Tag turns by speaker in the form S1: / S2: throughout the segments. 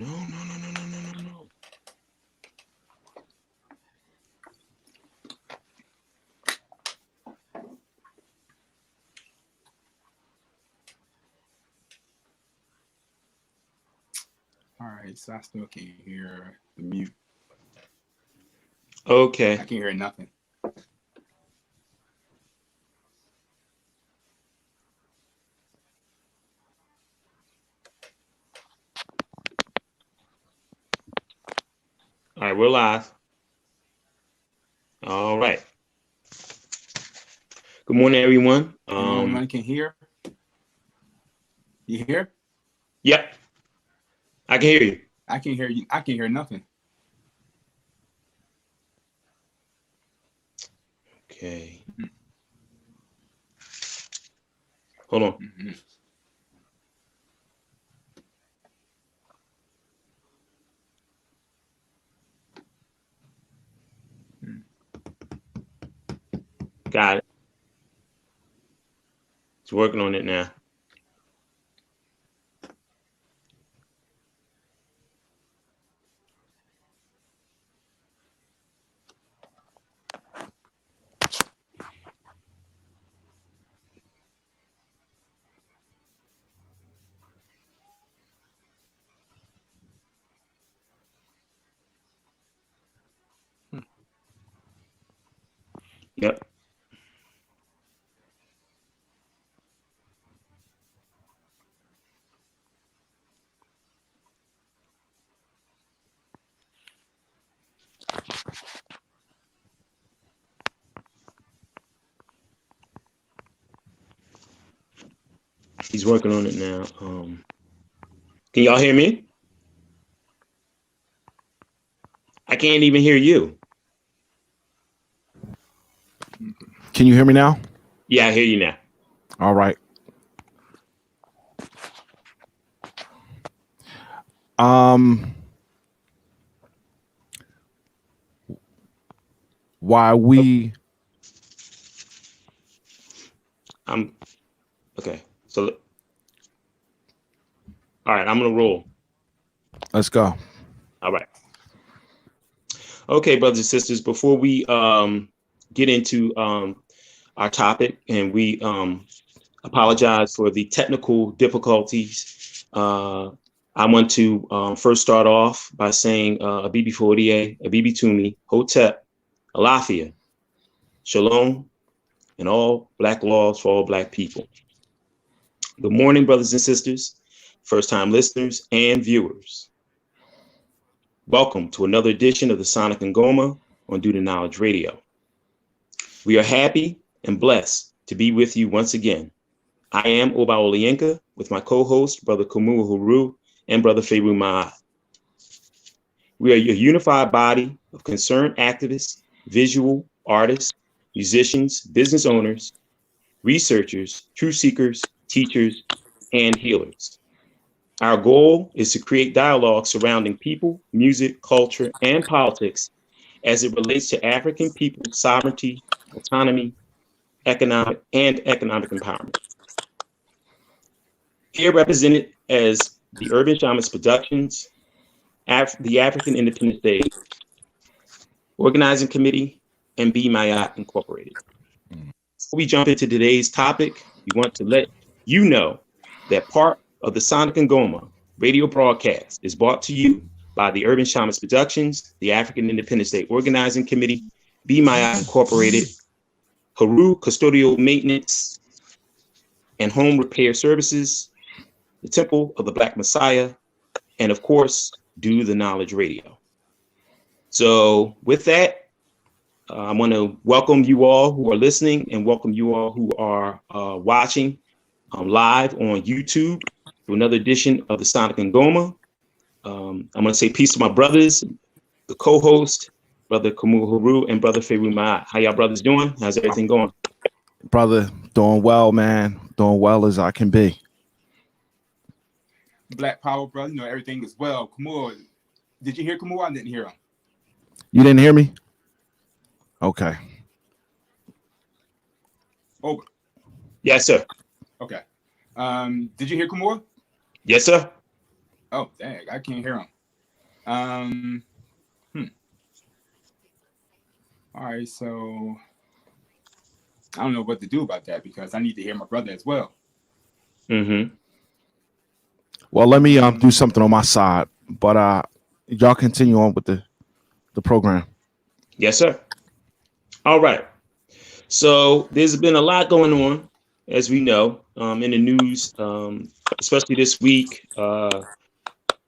S1: No.
S2: All right, so I still can't hear the mute.
S1: Okay.
S2: I can't hear nothing.
S1: All right, we're live. All right. Good morning, everyone.
S2: Anyone can hear? You hear?
S1: Yep. I can hear you.
S2: I can't hear you. I can't hear nothing.
S1: Okay. Hold on.
S2: Mm-hmm.
S1: Got it. It's working on it now. Yep. He's working on it now. Can y'all hear me? I can't even hear you.
S3: Can you hear me now?
S1: Yeah, I hear you now.
S3: All right. Why we
S1: Okay. So all right, I'm gonna roll.
S3: Let's go.
S1: All right. Okay, brothers and sisters, before we get into our topic, and we apologize for the technical difficulties, I want to first start off by saying Abibifahodie, Abibitumi, Hotep, Alafia, Shalom, and all Black laws for all Black people. Good morning, brothers and sisters, first-time listeners and viewers. Welcome to another edition of the Sonic Ngoma on Do the Knowledge Radio. We are happy and blessed to be with you once again. I am Oba Oláyínká with my co-host, Brother Khamuo Heru and Brother Farugh Maat. We are a unified body of concerned activists, visual artists, musicians, business owners, researchers, truth seekers, teachers, and healers. Our goal is to create dialogue surrounding people, music, culture, and politics as it relates to African people's sovereignty, autonomy, economic empowerment. Here represented as the Urban Shamans Productions, the Afrikan Independence Day Organizing Committee, and Be Mayat Incorporated. Before we jump into today's topic, we want to let you know that part of the Sonic Ngoma radio broadcast is brought to you by the Urban Shamans Productions, the Afrikan Independence Day Organizing Committee, Be Mayat Incorporated, Heru Custodial Maintenance and Home Repair Services, the Temple of the Black Messiah, and of course, Do the Knowledge Radio. So with that, I want to welcome you all who are listening and welcome you all who are watching live on YouTube to another edition of the Sonic Ngoma. I'm going to say peace to my brothers, the co-host, Brother Khamuo Heru and Brother Farugh Maat. How y'all brothers doing? How's everything going?
S3: Brother, doing well, man. Doing well as I can be.
S2: Black Power, brother. You know, everything is well. Khamuo, did you hear Khamuo? I didn't hear him.
S3: You didn't hear me? Okay.
S2: Over.
S1: Yes, sir.
S2: Okay. Did you hear Khamuo?
S1: Yes, sir.
S2: Oh, dang, I can't hear him. All right, so I don't know what to do about that because I need to hear my brother as well.
S1: Mm-hmm.
S3: Well, let me do something on my side, but y'all continue on with the program.
S1: Yes, sir. All right. So there's been a lot going on, as we know, in the news, especially this week.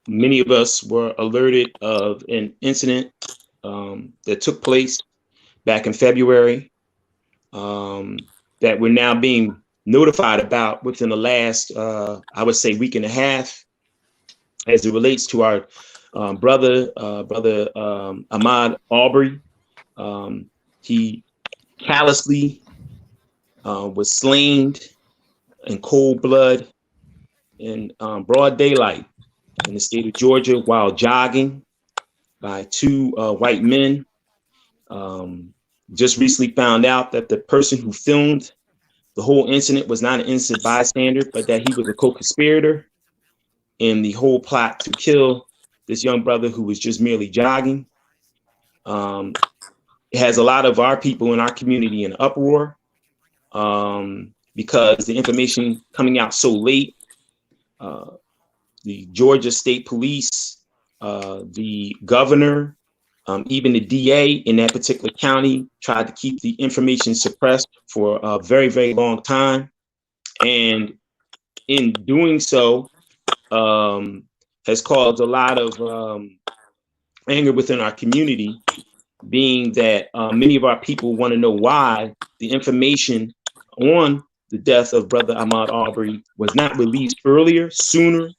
S1: Many of us were alerted of an incident that took place back in February that we're now being notified about within the last, I would say, week and a half, as it relates to our brother Ahmaud Arbery. He callously was slain in cold blood in broad daylight in the state of Georgia while jogging by two white men. Just recently found out that the person who filmed the whole incident was not an innocent bystander, but that he was a co-conspirator in the whole plot to kill this young brother who was just merely jogging. It has a lot of our people in our community in uproar because the information coming out so late. The Georgia State Police, the governor, even the DA in that particular county tried to keep the information suppressed for a very, very long time. And in doing so, has caused a lot of anger within our community, being that many of our people want to know why the information on the death of Brother Ahmaud Arbery was not released earlier, sooner,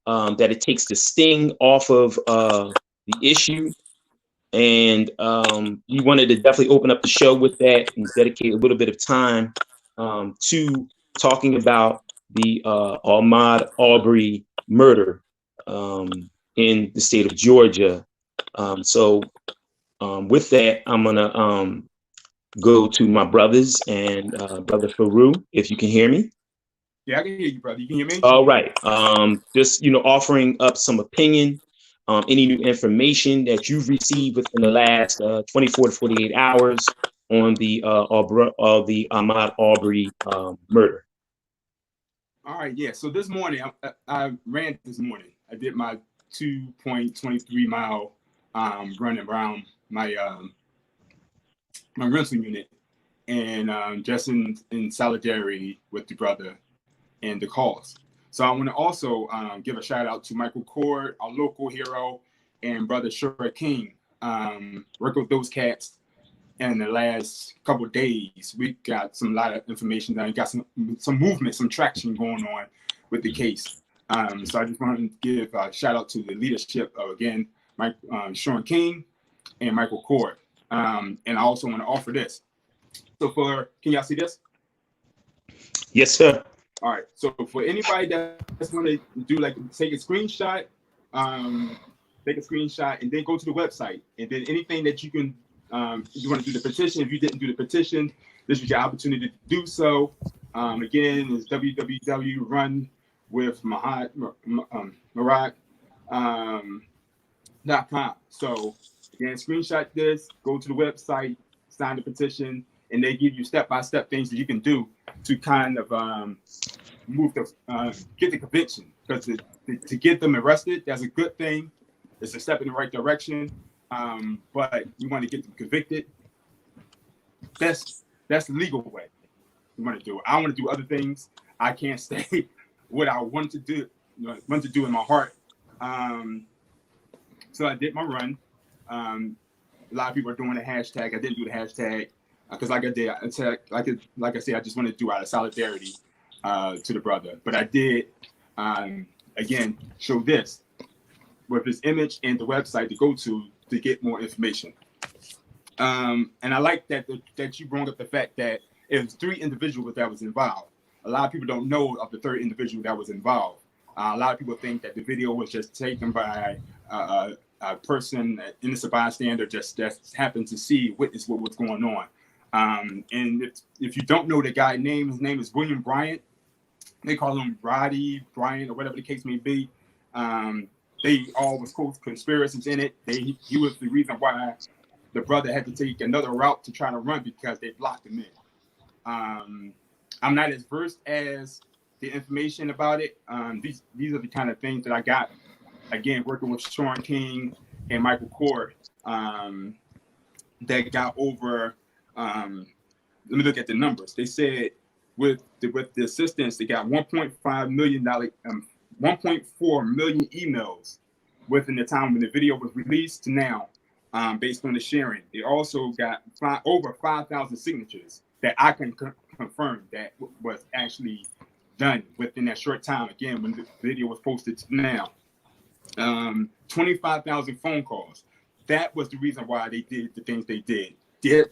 S1: that it takes the sting off of the issue. And we wanted to definitely open up the show with that and dedicate a little bit of time to talking about the Ahmaud Arbery murder in the state of Georgia. So with that, I'm gonna go to my brothers and Brother Farugh, if you can hear me.
S2: Yeah, I can hear you, brother. You can hear me?
S1: All right. Just, offering up some opinion, any new information that you've received within the last 24 to 48 hours on the Ahmaud Arbery murder.
S2: All right, yeah. So this morning, I ran this morning. I did my 2.23 mile running around my my rental unit, and just in solidarity with the brother and the cause. So I want to also give a shout out to Michael Cord, our local hero, and Brother Shura King. Work with those cats in the last couple of days. We got a lot of information done. Got some movement, some traction going on with the case. So I just want to give a shout out to the leadership of, again, Mike, Shura King and Michael Cord. And I also want to offer this. So can y'all see this?
S1: Yes, sir.
S2: All right. So for anybody that's want to do take a screenshot, and then go to the website, and then anything that you can, you want to do the petition. If you didn't do the petition, this is your opportunity to do so. Again, it's www.runwithmarat.com. So again, screenshot this, go to the website, sign the petition, and they give you step-by-step things that you can do to kind of get the conviction. Because to get them arrested, that's a good thing. It's a step in the right direction. But you want to get them convicted. That's the legal way you want to do it. I want to do other things. I can't say what I want to do in my heart. So I did my run. A lot of people are doing the hashtag. I didn't do the hashtag because like I said, I just want to do out of solidarity to the brother. But I did, again, show this with his image and the website to go to get more information. And I like that you brought up the fact that it was 3 individuals that was involved. A lot of people don't know of the 3rd individual that was involved. A lot of people think that the video was just taken by a person, an innocent bystander, just happened to witness what was going on. And if you don't know the guy's name, his name is William Bryant. They call him Roddy Bryant or whatever the case may be. That they all was conspiracies in it. He was the reason why the brother had to take another route to try to run because they blocked him in. I'm not as versed as the information about it. These are the kind of things that I got, again, working with Sean King and Michael Cord, that got over, let me look at the numbers. They said with the assistance, they got $1.5 million, 1.4 million emails within the time when the video was released to now, based on the sharing. They also got over 5,000 signatures that I can confirm that was actually done within that short time. Again, when the video was posted to now, 25,000 phone calls. That was the reason why they did the things they did.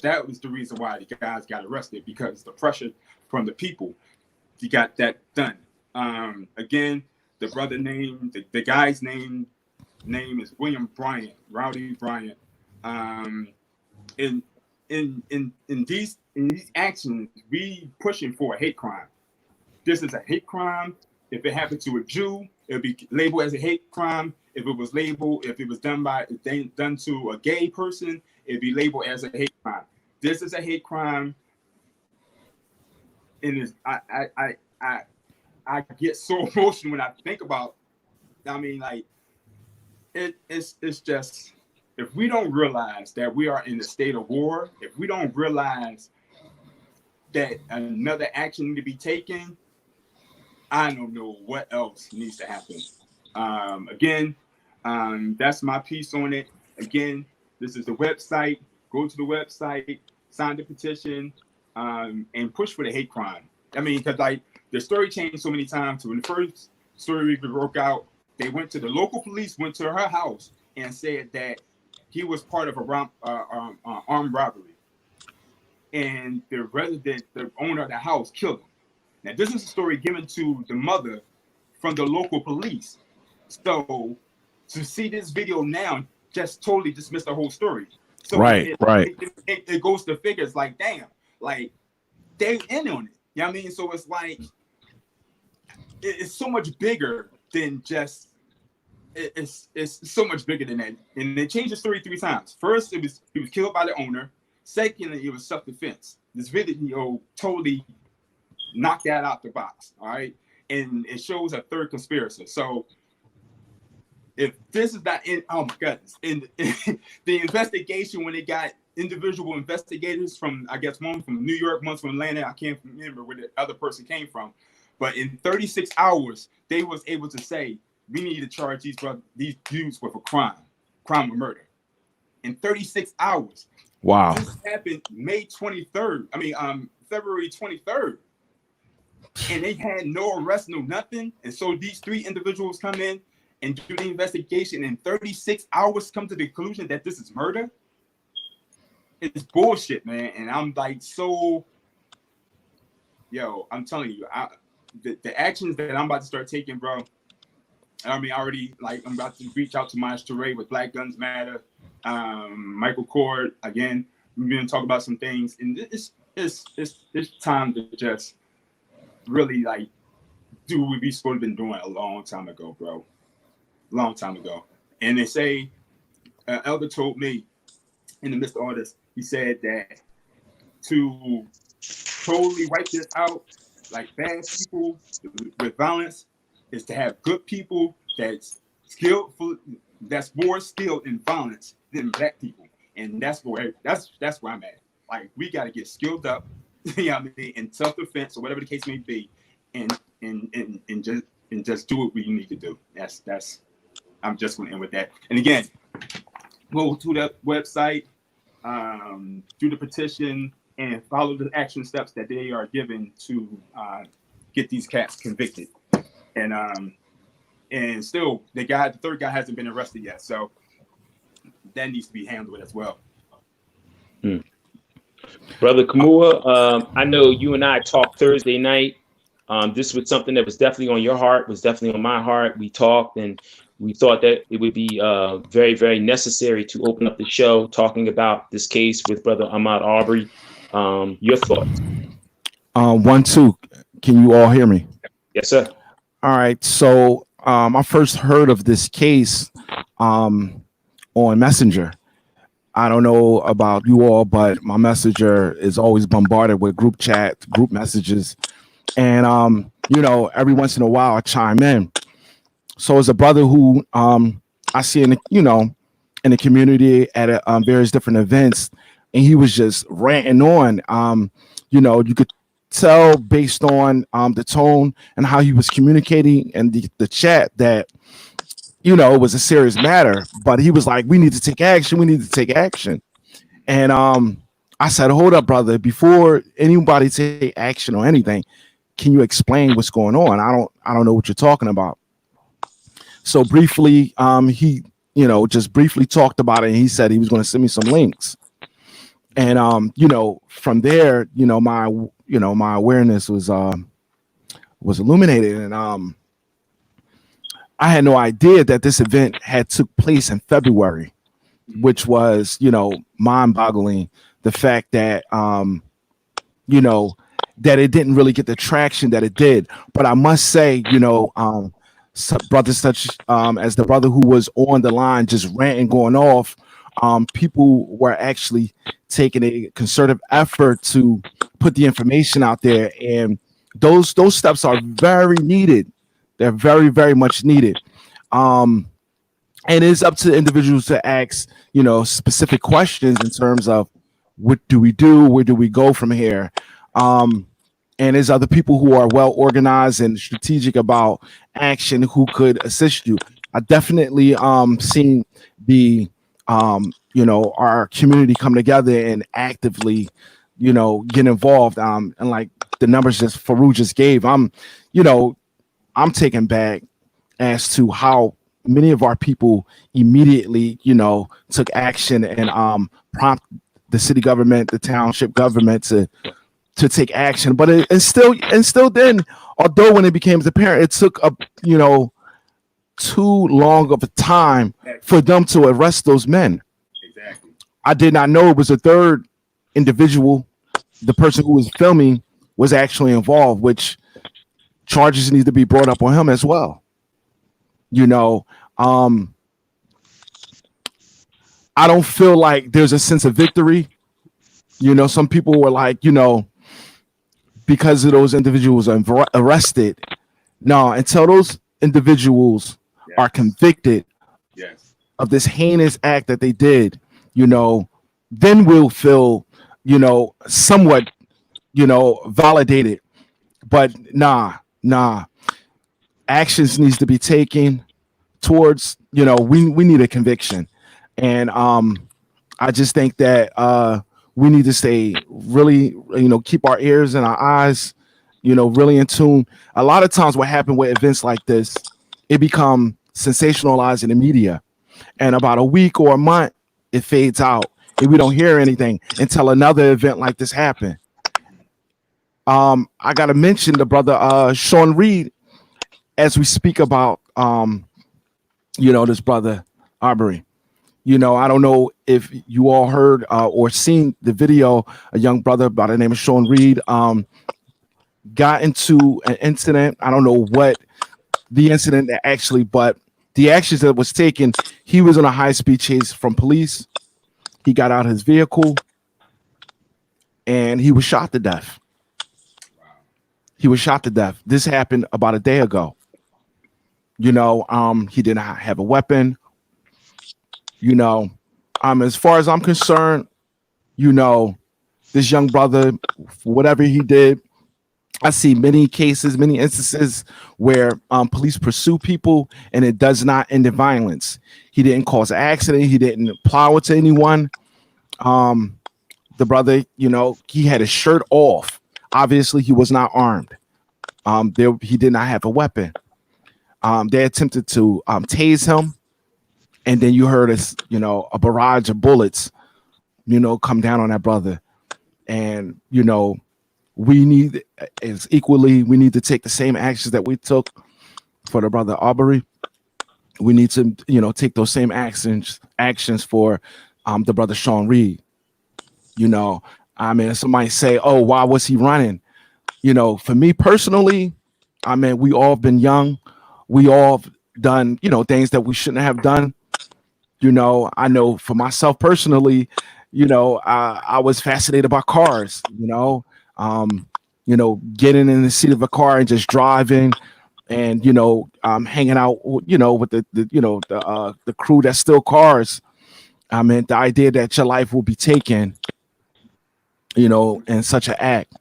S2: That was the reason why the guys got arrested, because the pressure from the people, he got that done. Again, the brother name, the guy's name is William Bryant, Rowdy Bryant. In these actions, we pushing for a hate crime. This is a hate crime. If it happened to a Jew, it would be labeled as a hate crime. If it was done to a gay person, it'd be labeled as a hate crime. This is a hate crime. And I get so emotional when I think about, I mean, like, it's just, if we don't realize that we are in a state of war, if we don't realize that another action needs to be taken, I don't know what else needs to happen. Again, that's my piece on it. Again, this is the website. Go to the website, sign the petition, and push for the hate crime. I mean, because like the story changed so many times. So when the first story broke out, they went to the local police, went to her house, and said that he was part of a armed robbery, and the owner of the house, killed him. Now, this is a story given to the mother from the local police. So to see this video now just totally dismiss the whole story. So
S3: right.
S2: It goes to figures like, damn, like they in on it. You know what I mean? So it's like, it's so much bigger than just, it's so much bigger than that. And they changed the story 3 times. First, he was killed by the owner. Secondly, it was self-defense. This video totally knocked that out the box, all right? And it shows a third conspirator. So if this is not in, oh my goodness, in the investigation, when they got individual investigators from, I guess one from New York, one from Atlanta, I can't remember where the other person came from, but in 36 hours, they was able to say, we need to charge these dudes with a crime of murder. In 36 hours.
S3: Wow.
S2: This happened May 23rd. I mean, February 23rd. And they had no arrest, no nothing. And so these 3 individuals come in and do the investigation in 36 hours, come to the conclusion that this is murder. It's bullshit, man. And I'm like, so, yo, I'm telling you, the actions that I'm about to start taking, bro. I mean, already, like, I'm about to reach out to my Ture with Black Guns Matter. Michael Cord, again, we're going to talk about some things. And it's time to just really, like, do what we supposed to have been doing a long time ago, bro. Long time ago. And they say, Elder told me in the midst of all this, he said that to totally wipe this out, like bad people with violence, is to have good people that's skillful, that's more skilled in violence than black people. And that's where I'm at. Like, we got to get skilled up, you know what I mean, in self-defense or whatever the case may be, and just do what we need to do. That's I'm just going to end with that. And again, go to that website, do the petition, and follow the action steps that they are given to get these cats convicted. And still, the third guy hasn't been arrested yet, so that needs to be handled as well.
S1: Brother Khamuo, I know you and I talked Thursday night. This was something that was definitely on your heart, was definitely on my heart. We talked, and we thought that it would be very, very necessary to open up the show talking about this case with Brother Ahmaud Arbery. Your thoughts? 1,
S3: 2. Can you all hear me?
S1: Yes, sir.
S3: All right. So I first heard of this case on Messenger. I don't know about you all, but my messenger is always bombarded with group chat, group messages. And, every once in a while I chime in. So as a brother who I see in the community at various different events, and he was just ranting on, you could tell based on the tone and how he was communicating and the chat that, it was a serious matter, but he was like, we need to take action. We need to take action. And I said, hold up, brother, before anybody take action or anything, can you explain what's going on? I don't know what you're talking about. So briefly, he, just briefly talked about it, and he said he was going to send me some links. And from there, my awareness was illuminated, and I had no idea that this event had took place in February, which was, mind-boggling. The fact that, that it didn't really get the traction that it did. But I must say, brothers such as the brother who was on the line just ranting, going off, people were actually taking a concerted effort to put the information out there, and those steps are very needed. They're very, very much needed. And it's up to individuals to ask, specific questions in terms of what do we do? Where do we go from here? And there's other people who are well organized and strategic about action who could assist you. I definitely seen the our community come together and actively, get involved. And like the numbers just Farugh just gave, I'm taken back as to how many of our people immediately, took action and prompt the city government, the township government to take action. But it still then, although when it became apparent, it took too long of a time for them to arrest those men.
S2: Exactly.
S3: I did not know it was a third individual. The person who was filming was actually involved, which charges need to be brought up on him as well. I don't feel like there's a sense of victory. Some people were like, because of those individuals are arrested. No, until those individuals are convicted of this heinous act that they did, then we'll feel, somewhat, validated. But nah. Actions needs to be taken towards, we need a conviction. And I just think that we need to stay really, keep our ears and our eyes, really in tune. A lot of times what happened with events like this, it become sensationalized in the media. And about a week or a month, it fades out. And we don't hear anything until another event like this happened. I got to mention the brother Sean Reed as we speak about, this brother Arbery. I don't know if you all heard or seen the video. A young brother by the name of Sean Reed got into an incident. I don't know what the incident actually, but the actions that was taken, he was on a high-speed chase from police. He got out of his vehicle and he was shot to death. He was shot to death. This happened about a day ago. He did not have a weapon. As far as I'm concerned, this young brother, whatever he did, I see many cases, many instances where police pursue people and it does not end in violence. He didn't cause an accident. He didn't plow into anyone. The brother, he had his shirt off. Obviously, he was not armed. He did not have a weapon. They attempted to tase him. And then you heard a barrage of bullets, come down on that brother. And, we need to take the same actions that we took for the brother Arbery. We need to, take those same actions for the brother Sean Reed. Somebody say, oh, why was he running? For me personally, we all have been young. We all done, things that we shouldn't have done. I know for myself personally, I was fascinated by cars, getting in the seat of a car and just driving and, hanging out, with the crew that steal cars. I mean, the idea that your life will be taken, in such an act.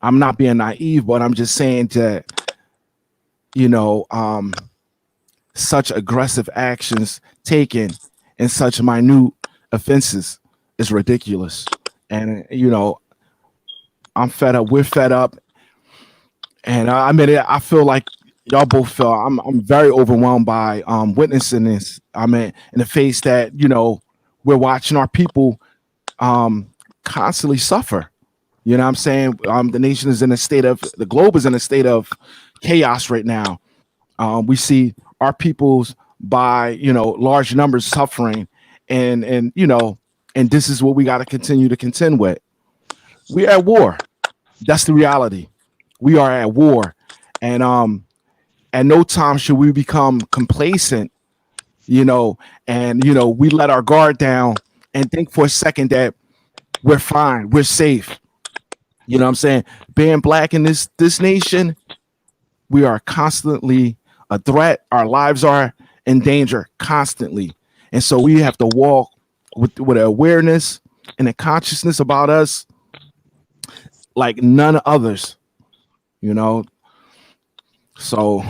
S3: I'm not being naive, but I'm just saying that, such aggressive actions taken in such minute offenses is ridiculous. And, I'm fed up. We're fed up. And I feel like y'all both feel I'm very overwhelmed by witnessing this. I mean, in the face that, we're watching our people constantly suffer. You know what I'm saying? The nation is in a state of, the globe is in a state of chaos right now. We see our peoples by, large numbers suffering, and this is what we got to continue to contend with. We're at war. That's the reality. We are at war. And at no time should we become complacent, and we let our guard down and think for a second that we're fine, we're safe. You know what I'm saying? Being black in this nation, we are constantly a threat. Our lives are in danger constantly. And so we have to walk with an awareness and a consciousness about us like none others, So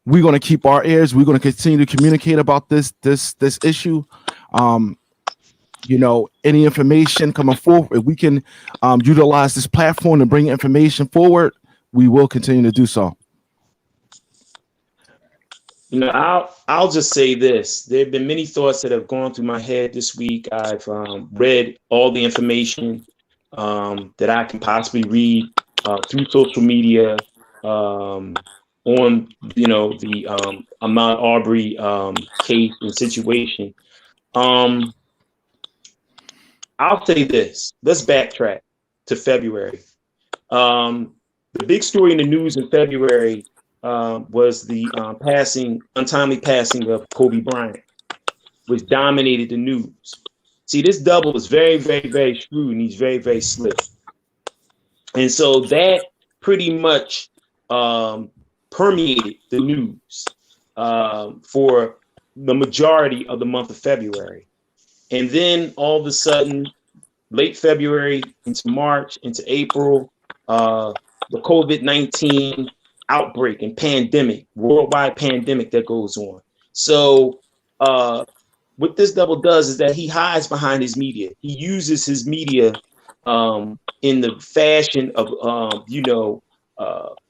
S3: we're going to keep our ears. We're going to continue to communicate about this issue. Any information coming forward, if we can utilize this platform to bring information forward, we will continue to do so.
S1: I'll just say this. There have been many thoughts that have gone through my head this week. I've read all the information that I can possibly read through social media on, the Ahmaud Arbery case and situation. I'll say this. Let's backtrack to February. The big story in the news in February was the untimely passing of Kobe Bryant, which dominated the news. See, this double is very, very, very shrewd, and he's very, very slick. And so that pretty much permeated the news for the majority of the month of February. And then all of a sudden, late February into March, into April, the COVID-19 outbreak and pandemic, worldwide pandemic that goes on. So what this double does is that he hides behind his media. He uses his media in the fashion of,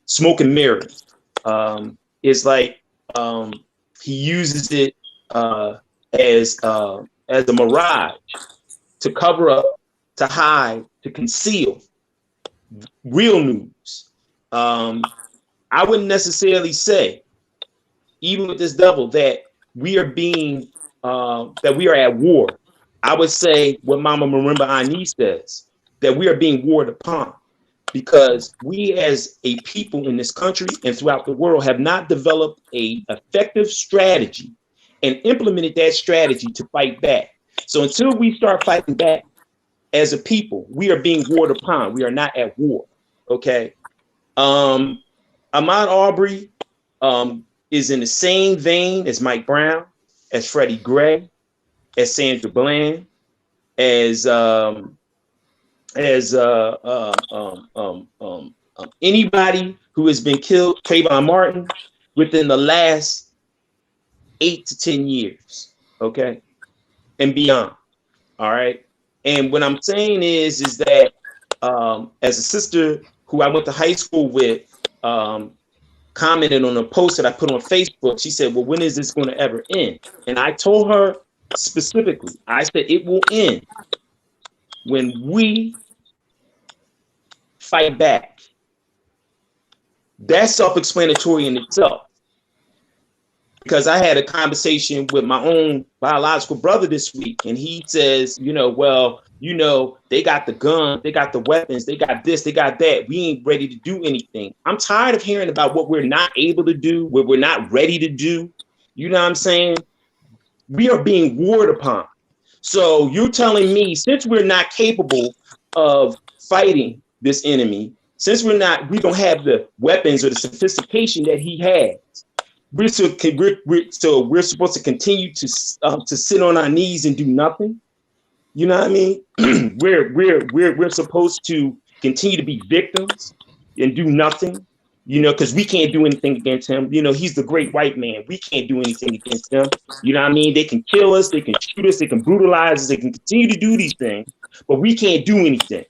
S1: smoke and mirrors. It's like he uses it as a mirage to cover up, to hide, to conceal real news. I wouldn't necessarily say, even with this double, that we are at war. I would say what Mama Marimba Ani says, that we are being warred upon, because we as a people in this country and throughout the world have not developed an effective strategy and implemented that strategy to fight back. So until we start fighting back as a people, we are being warred upon. We are not at war. Okay. Ahmaud Arbery is in the same vein as Mike Brown, as Freddie Gray, as Sandra Bland, as anybody who has been killed, Trayvon Martin, within the last 8 to 10 years, okay, and beyond. All right. And what I'm saying is that as a sister who I went to high school with commented on a post that I put on Facebook, she said, well, when is this going to ever end? And I told her specifically, I said, it will end when we fight back. That's self-explanatory in itself. Because I had a conversation with my own biological brother this week, and he says, well, you know, they got the gun, they got the weapons, they got this, they got that. We ain't ready to do anything. I'm tired of hearing about what we're not able to do, what we're not ready to do. You know what I'm saying? We are being warred upon. So you're telling me, since we're not capable of fighting this enemy, since we don't have the weapons or the sophistication that he has, we're supposed to continue to sit on our knees and do nothing. You know what I mean? we're supposed to continue to be victims and do nothing. You know, because we can't do anything against him. You know, he's the great white man. We can't do anything against him. You know what I mean? They can kill us, they can shoot us, they can brutalize us, they can continue to do these things, but we can't do anything.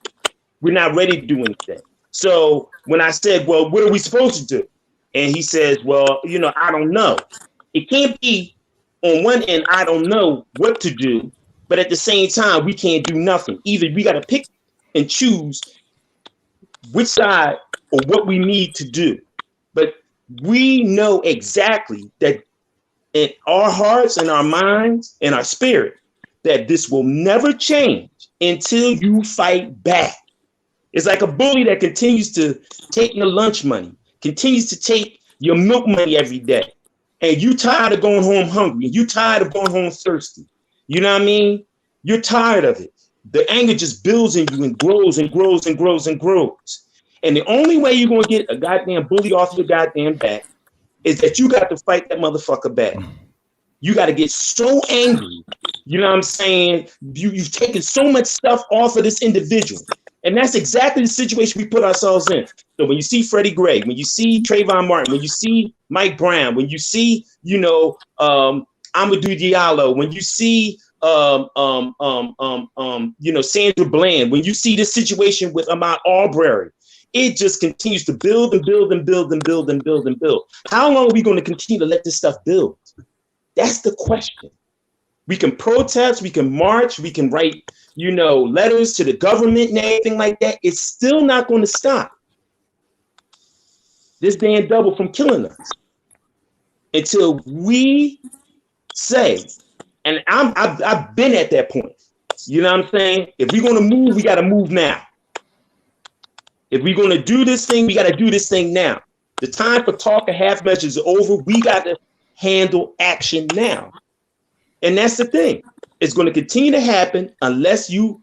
S1: We're not ready to do anything. So when I said, well, what are we supposed to do? And he says, well, you know, I don't know. It can't be on one end, I don't know what to do, but at the same time, we can't do nothing. Either we got to pick and choose which side or what we need to do. But we know exactly that in our hearts and our minds and our spirit, that this will never change until you fight back. It's like a bully that continues to take your lunch money, continues to take your milk money every day. And you tired of going home hungry. You tired of going home thirsty. You know what I mean? You're tired of it. The anger just builds in you and grows and grows and grows and grows. And the only way you're going to get a goddamn bully off your goddamn back is that you got to fight that motherfucker back. You got to get so angry. You know what I'm saying? You've taken so much stuff off of this individual. And that's exactly the situation we put ourselves in. So when you see Freddie Gray, when you see Trayvon Martin, when you see Mike Brown, when you see, you know, Amadou Diallo, when you see, you know, Sandra Bland, when you see this situation with Ahmaud Arbery, it just continues to build and build and build and build and build and build. How long are we going to continue to let this stuff build? That's the question. We can protest, we can march, we can write, you know, letters to the government and everything like that. It's still not going to stop this damn double from killing us until we say, and I've been at that point. You know what I'm saying? If we're going to move, we got to move now. If we're going to do this thing, we got to do this thing now. The time for talk and half measures is over. We got to handle action now. And that's the thing. It's going to continue to happen unless you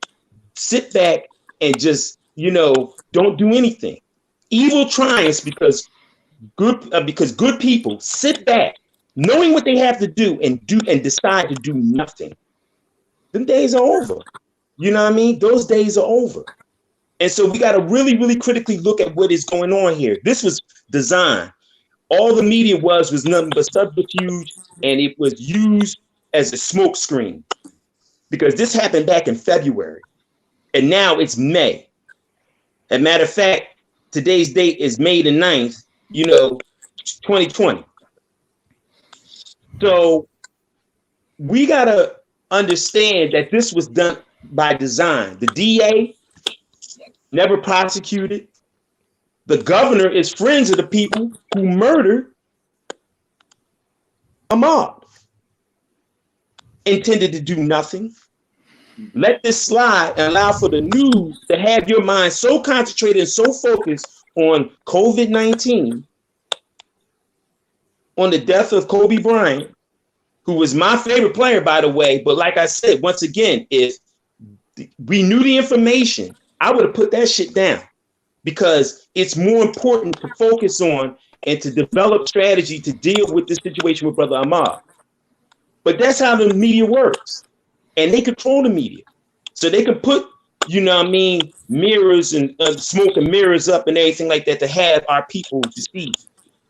S1: sit back and just, you know, don't do anything. Evil triumphs because good people sit back, knowing what they have to do and decide to do nothing. Them days are over. You know what I mean? Those days are over. And so we got to really, really critically look at what is going on here. This was designed. All the media was nothing but subterfuge, and it was used as a smoke screen because this happened back in February, and now it's May. As a matter of fact, today's date is May the 9th, you know, 2020. So we got to understand that this was done by design. The DA never prosecuted. The governor is friends of the people who murdered Ahmaud. Intended to do nothing. Let this slide and allow for the news to have your mind so concentrated and so focused on COVID-19, on the death of Kobe Bryant, who was my favorite player, by the way. But like I said, once again, if we knew the information, I would have put that shit down because it's more important to focus on and to develop strategy to deal with this situation with Brother Ahmaud. But that's how the media works. And they control the media. So they can put, you know what I mean, mirrors and smoke and mirrors up and everything like that to have our people deceived.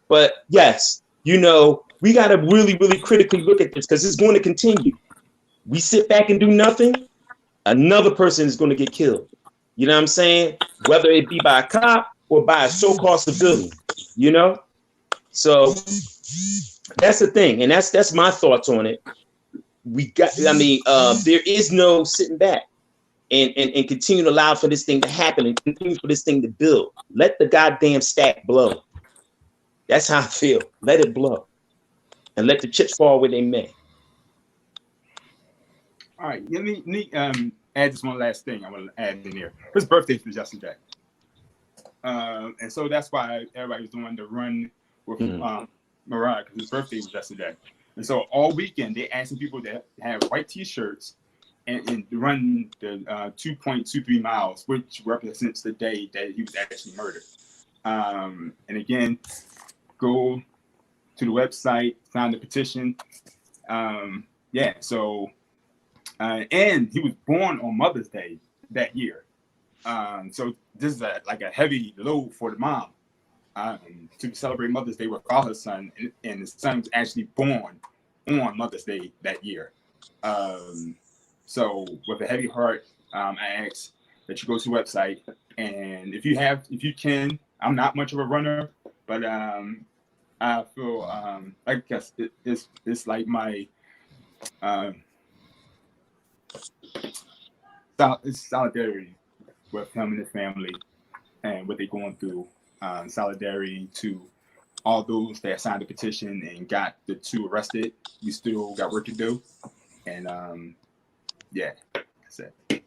S1: But yes, you know, we got to really, really critically look at this because it's going to continue. We sit back and do nothing, another person is going to get killed. You know what I'm saying? Whether it be by a cop or by a so-called civilian, you know? So that's the thing. And that's my thoughts on it. There is no sitting back and continue to allow for this thing to happen and continue for this thing to build. Let the goddamn stack blow. That's how I feel. Let it blow. And let the chips fall where they may.
S2: All right. Let me add this one last thing I want to add in there. His birthday was yesterday. And so that's why everybody was doing the run with Mariah, because his birthday was yesterday. And so all weekend, they're asking people that have white T-shirts and run the 2.23 miles, which represents the day that he was actually murdered. And again, go to the website, find the petition. And he was born on Mother's Day that year. So this is like a heavy load for the mom to celebrate Mother's Day without her son, and his son was actually born on Mother's Day that year. So with a heavy heart, I ask that you go to the website, and if you can, I'm not much of a runner, but I feel I guess it's like my it's solidarity with him and his family and what they're going through. Solidarity to all those that signed the petition and got the two arrested. We still got work to do. And that's it.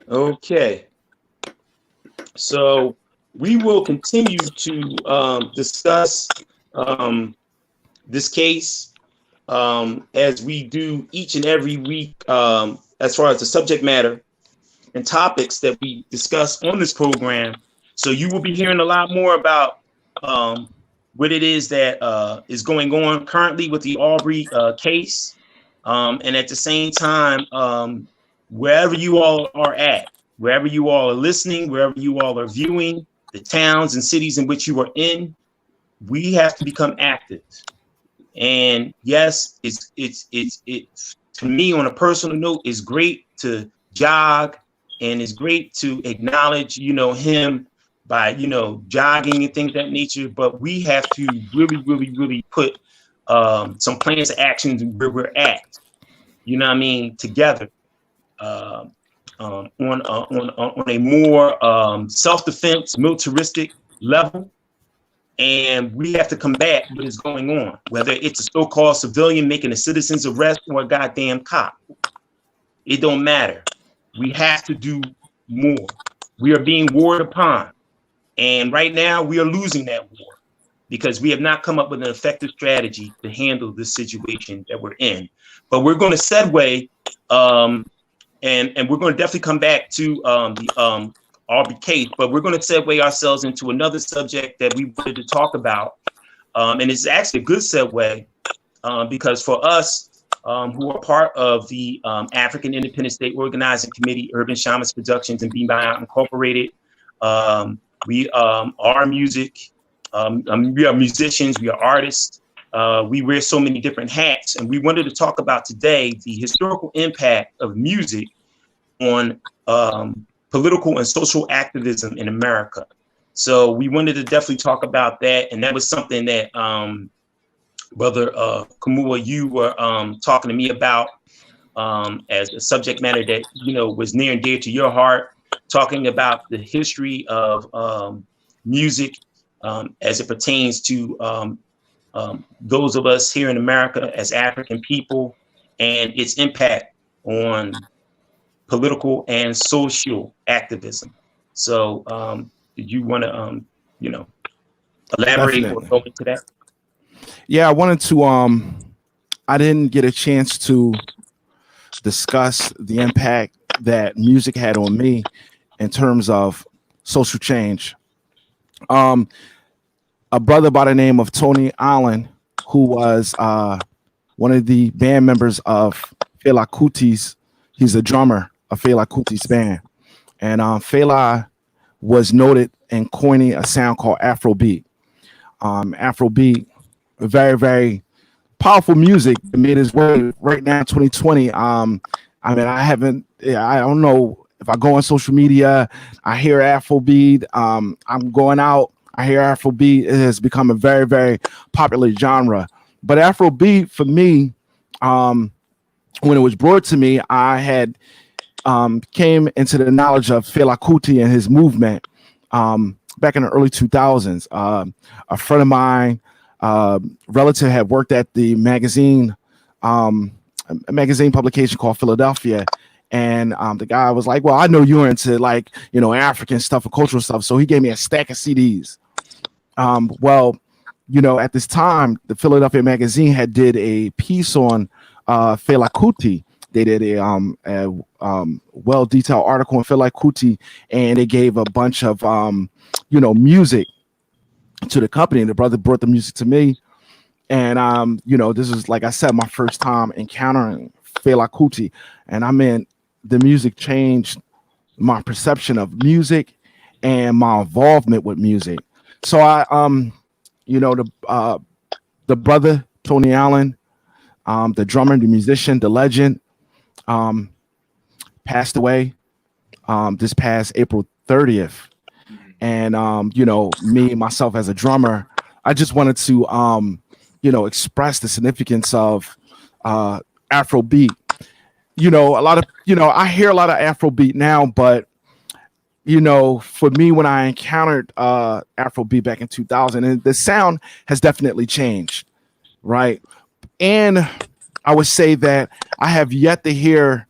S1: Okay. So we will continue to discuss this case as we do each and every week, as far as the subject matter and topics that we discuss on this program. So you will be hearing a lot more about what it is that is going on currently with the Aubrey case. And at the same time, wherever you all are at, wherever you all are listening, wherever you all are viewing, the towns and cities in which you are in, we have to become active. And yes, it's to me, on a personal note, it's great to jog, and it's great to acknowledge, him by, jogging and things of that nature. But we have to really, really, really put some plans of action where we're at, together on a more self-defense, militaristic level. And we have to combat what is going on, whether it's a so-called civilian making a citizen's arrest or a goddamn cop. It don't matter. We have to do more. We are being warred upon. And right now we are losing that war because we have not come up with an effective strategy to handle this situation that we're in. But we're going to segue, and we're going to definitely come back to the Aubrey case, but we're going to segue ourselves into another subject that we wanted to talk about. And it's actually a good segue because for us who are part of the Afrikan Independence Day Organizing Committee, Urban Shamans Productions, and Be My Out Incorporated, we are music. We are musicians. We are artists. We wear so many different hats. And we wanted to talk about today the historical impact of music on political and social activism in America. So we wanted to definitely talk about that. And that was something that Brother Khamuo, you were talking to me about as a subject matter that, was near and dear to your heart, talking about the history of music as it pertains to those of us here in America as African people and its impact on political and social activism. So did you want to, elaborate or go into that?
S3: Yeah, I wanted to, I didn't get a chance to discuss the impact that music had on me in terms of social change. A brother by the name of Tony Allen, who was one of the band members of Fela Kuti's, he's a drummer of Fela Kuti's band. And Fela was noted in coining a sound called Afrobeat. Afrobeat, very, very powerful music that made its way right now, 2020. I don't know if I go on social media, I hear Afrobeat. I'm going out, I hear Afrobeat. It has become a very, very popular genre. But Afrobeat, for me, when it was brought to me, I had came into the knowledge of Fela Kuti and his movement back in the early 2000s. A friend of mine, relative, had worked at the magazine a magazine publication called Philadelphia. And the guy was like, well, I know you're into like, you know, African stuff and cultural stuff. So he gave me a stack of CDs. Well, you know, at this time, the Philadelphia magazine had did a piece on Fela Kuti. They did a well-detailed article on Fela Kuti, and they gave a bunch of, you know, music to the company. And the brother brought the music to me. And, you know, this was, like I said, my first time encountering Fela Kuti. And I mean, the music changed my perception of music and my involvement with music. So I, you know, the brother, Tony Allen, the drummer, the musician, the legend, passed away this past April 30th. And, you know, me, myself as a drummer, I just wanted to, you know, express the significance of Afrobeat. You know, a lot of, you know, I hear a lot of Afrobeat now, but, you know, for me, when I encountered Afrobeat back in 2000, and the sound has definitely changed, right? And I would say that I have yet to hear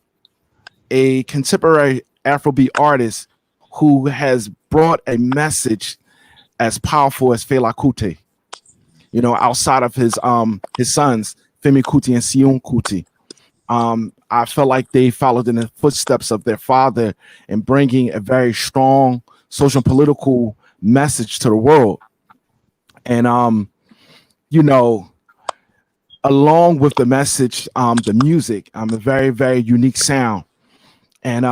S3: a contemporary Afrobeat artist who has brought a message as powerful as Fela Kuti, you know, outside of his sons, Femi Kuti and Sion Kuti. I felt like they followed in the footsteps of their father in bringing a very strong social and political message to the world. And, you know, along with the message, the music, a very, very unique sound. And,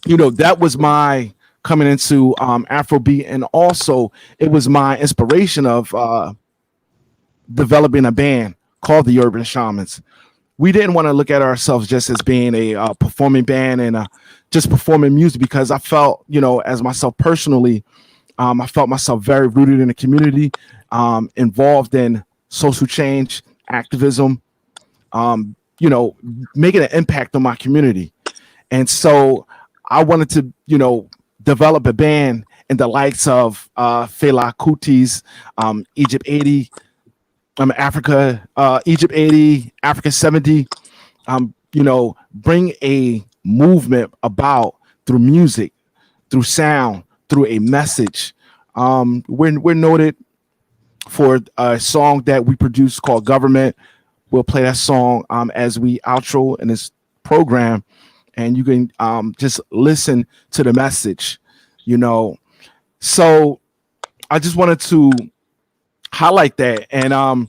S3: you know, that was my coming into Afrobeat. And also it was my inspiration of developing a band called the Urban Shamans. We didn't want to look at ourselves just as being a performing band and just performing music, because I felt, you know, as myself personally, I felt myself very rooted in the community, involved in social change, activism, you know, making an impact on my community. And so I wanted to, you know, develop a band in the likes of Fela Kuti's Egypt 80, Africa, Egypt 80, Africa 70, you know, bring a movement about through music, through sound, through a message. We're noted for a song that we produced called Government. We'll play that song as we outro in this program, and you can just listen to the message, you know. So I just wanted to highlight that. And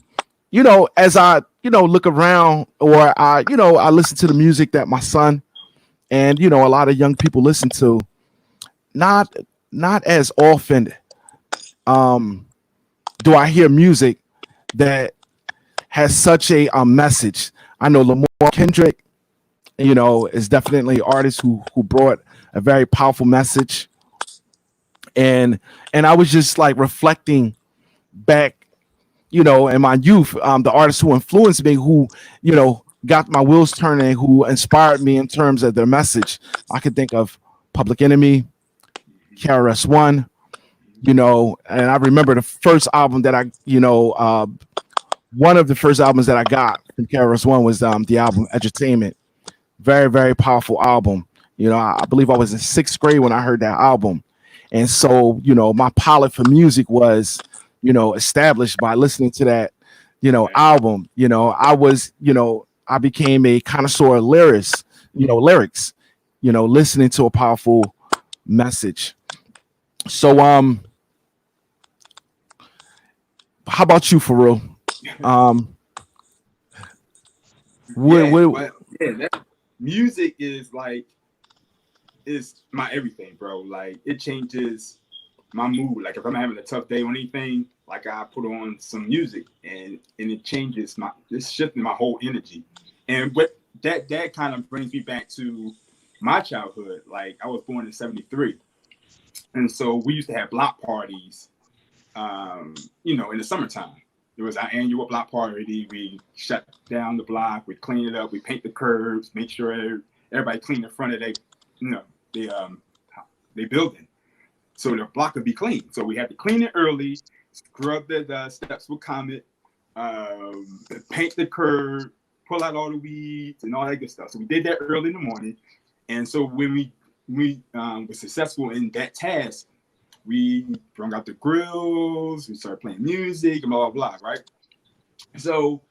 S3: you know, as I, you know, look around, or I, you know, I listen to the music that my son and, you know, a lot of young people listen to, not as often do I hear music that has such a message. I know Lamar Kendrick, you know, is definitely an artist who brought a very powerful message. And I was just like reflecting back, you know, in my youth, the artists who influenced me, who, you know, got my wheels turning, who inspired me in terms of their message. I could think of Public Enemy, KRS-One, you know, and I remember the first album that I, you know, one of the first albums that I got from KRS-One was the album Edutainment. Very, very powerful album. You know, I believe I was in 6th grade when I heard that album. And so, you know, my palette for music was, you know, established by listening to that, you know, album. You know, I was, you know, I became a connoisseur of lyrics, you know, listening to a powerful message. So, how about you, Farugh?
S2: That music is like, is my everything, bro. Like, it changes my mood. Like, if I'm having a tough day on anything, like, I put on some music and it changes it's shifting my whole energy. And what that kind of brings me back to my childhood. Like, I was born in 73. And so we used to have block parties, you know, in the summertime. It was our annual block party. We shut down the block, we clean it up, we paint the curbs, make sure everybody clean the front of their, you know, they building, so the block would be clean. So we had to clean it early, scrub the steps with Comet, paint the curb, pull out all the weeds and all that good stuff. So we did that early in the morning. And so when we were successful in that task, we brought out the grills, we started playing music and blah, blah, blah, right? So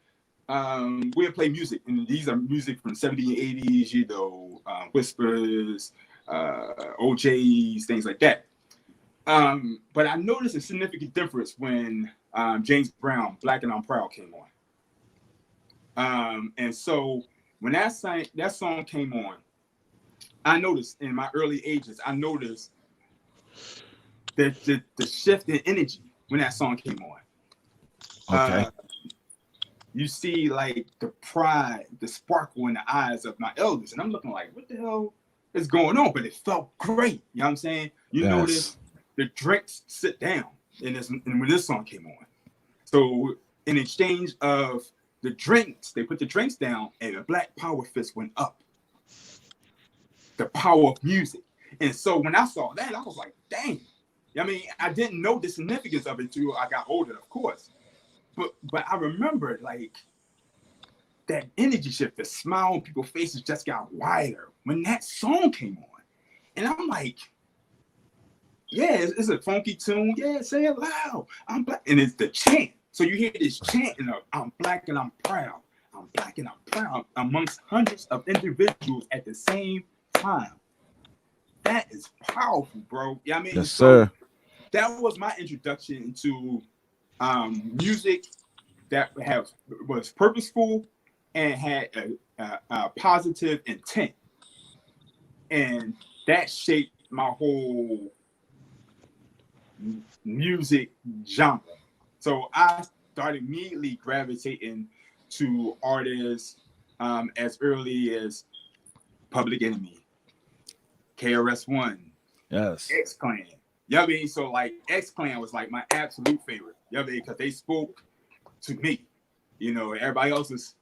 S2: we'll play music, and these are music from the 70s and 80s, you know, Whispers, OJs, things like that. But I noticed a significant difference when James Brown, Black and I'm Proud came on. And so when that song came on, I noticed in my early ages, I noticed the shift in energy when that song came on.
S3: Okay.
S2: You see like the pride, the sparkle in the eyes of my elders. And I'm looking like, what the hell is going on? But it felt great. You know what I'm saying? You notice the drinks sit down and when this song came on. So in exchange of the drinks, they put the drinks down and the Black Power fist went up. The power of music. And so when I saw that, I was like, dang. I mean, I didn't know the significance of it until I got older, of course. But I remember like that energy shift, the smile on people's faces just got wider when that song came on. And I'm like, yeah, it's a funky tune. Yeah, say it loud. I'm Black. And it's the chant. So you hear this chanting of I'm Black and I'm proud. I'm Black and I'm proud amongst hundreds of individuals at the same time. That is powerful, bro. Yeah, I mean,
S3: yes, sir.
S2: That was my introduction to music that was purposeful and had a positive intent, and that shaped my whole music genre. So I started immediately gravitating to artists as early as Public Enemy, KRS-One,
S3: Yes,
S2: X-Clan. You know what I mean? So like X-Clan was like my absolute favorite. You know what I mean? Because they spoke to me. You know, everybody else is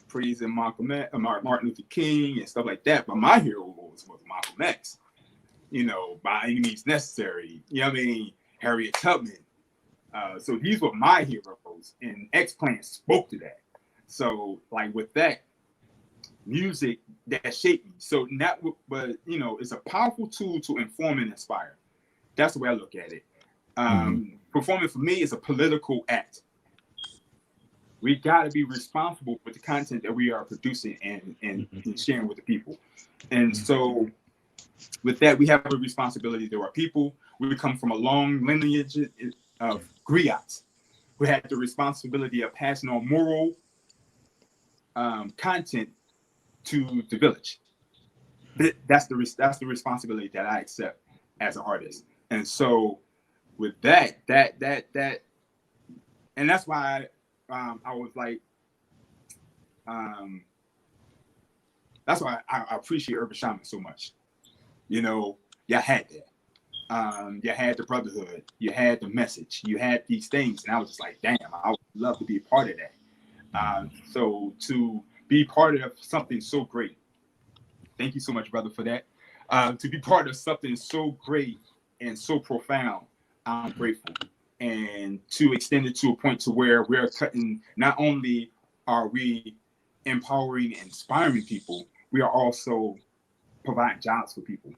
S2: praising Martin Luther King and stuff like that. But my hero was Malcolm X. You know, by any means necessary. You know what I mean? Harriet Tubman. So these were my heroes, and X-Clan spoke to that. So like with that music, that shaped me. So that, but you know, it's a powerful tool to inform and inspire. That's the way I look at it. Performing for me is a political act. We got to be responsible with the content that we are producing and sharing with the people. And so with that, we have a responsibility to our people. We come from a long lineage of griots who had the responsibility of passing on moral content to the village. That's the responsibility that I accept as an artist. And so with that, and that's why I was like, that's why I appreciate Urban Shaman so much. You know, y'all had that. You had the brotherhood, you had the message, you had these things, and I was just like, damn, I would love to be a part of that. So to be part of something so great, thank you so much, brother, for that. To be part of something so great and so profound, I'm grateful. And to extend it to a point to where we're cutting, not only are we empowering and inspiring people, we are also providing jobs for people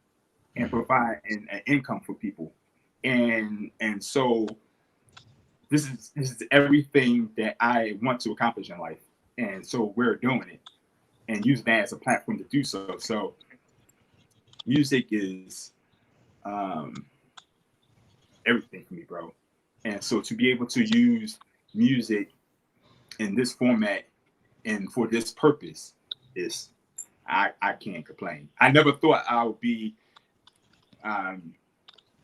S2: and providing an income for people. And so this is everything that I want to accomplish in life. And so we're doing it and using that as a platform to do so. So music is everything for me, bro. And so to be able to use music in this format and for this purpose is, I can't complain. I never thought I would be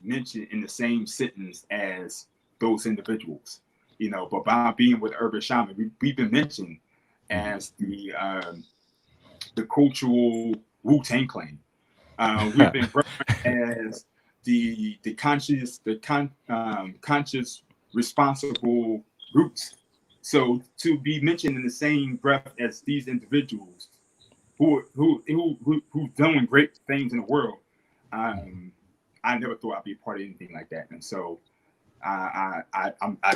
S2: mentioned in the same sentence as those individuals, you know, but by being with Urban Shaman, we've been mentioned as the cultural Wu-Tang Clan. We've been as the conscious, responsible roots. So to be mentioned in the same breath as these individuals who doing great things in the world, I never thought I'd be a part of anything like that. And so I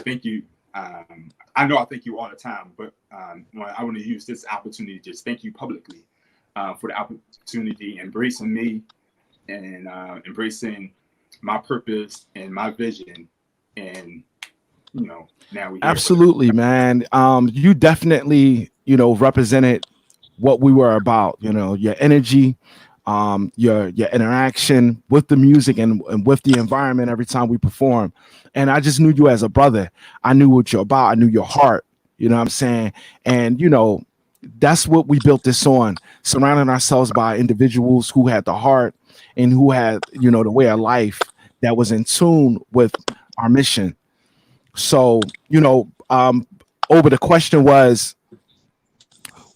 S2: thank you I know I thank you all the time, but I want to use this opportunity to just thank you publicly for the opportunity, embracing me and embracing my purpose and my vision. And, you know, now we
S3: absolutely, man. You definitely, you know, represented what we were about, you know, your energy, your interaction with the music and with the environment every time we perform. And I just knew you as a brother. I knew what you're about. I knew your heart, you know what I'm saying? And, you know, that's what we built this on, surrounding ourselves by individuals who had the heart and who had, you know, the way of life that was in tune with our mission. So, you know, Oba, the question was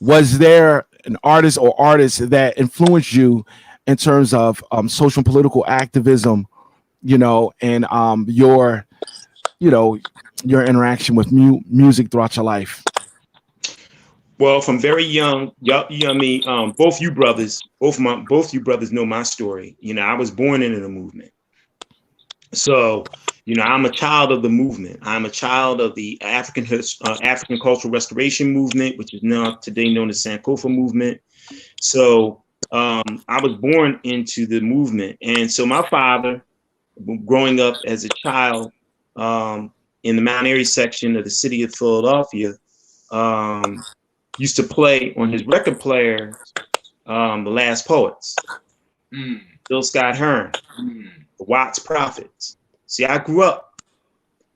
S3: there an artist or artists that influenced you in terms of social and political activism, you know, and your, you know, your interaction with music throughout your life?
S1: Well, from very young, both you brothers know my story. You know, I was born into the movement. So, you know, I'm a child of the movement. I'm a child of the African cultural restoration movement, which is now today known as Sankofa movement. So I was born into the movement. And so my father, growing up as a child in the Mount Airy section of the city of Philadelphia, used to play on his record player, The Last Poets, Bill Scott Hearn, The Watts Prophets. See, I grew up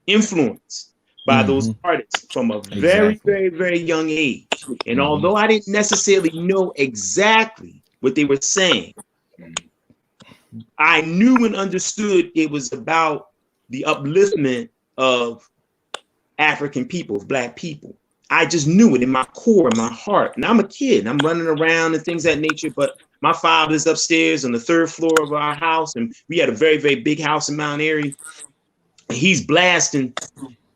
S1: influenced by those artists from a very, very, very young age. And although I didn't necessarily know exactly what they were saying, I knew and understood it was about the upliftment of African people, of Black people. I just knew it in my core, in my heart. And I'm a kid, and I'm running around and things of that nature, but my father's upstairs on the 3rd floor of our house, and we had a very, very big house in Mount Airy. He's blasting,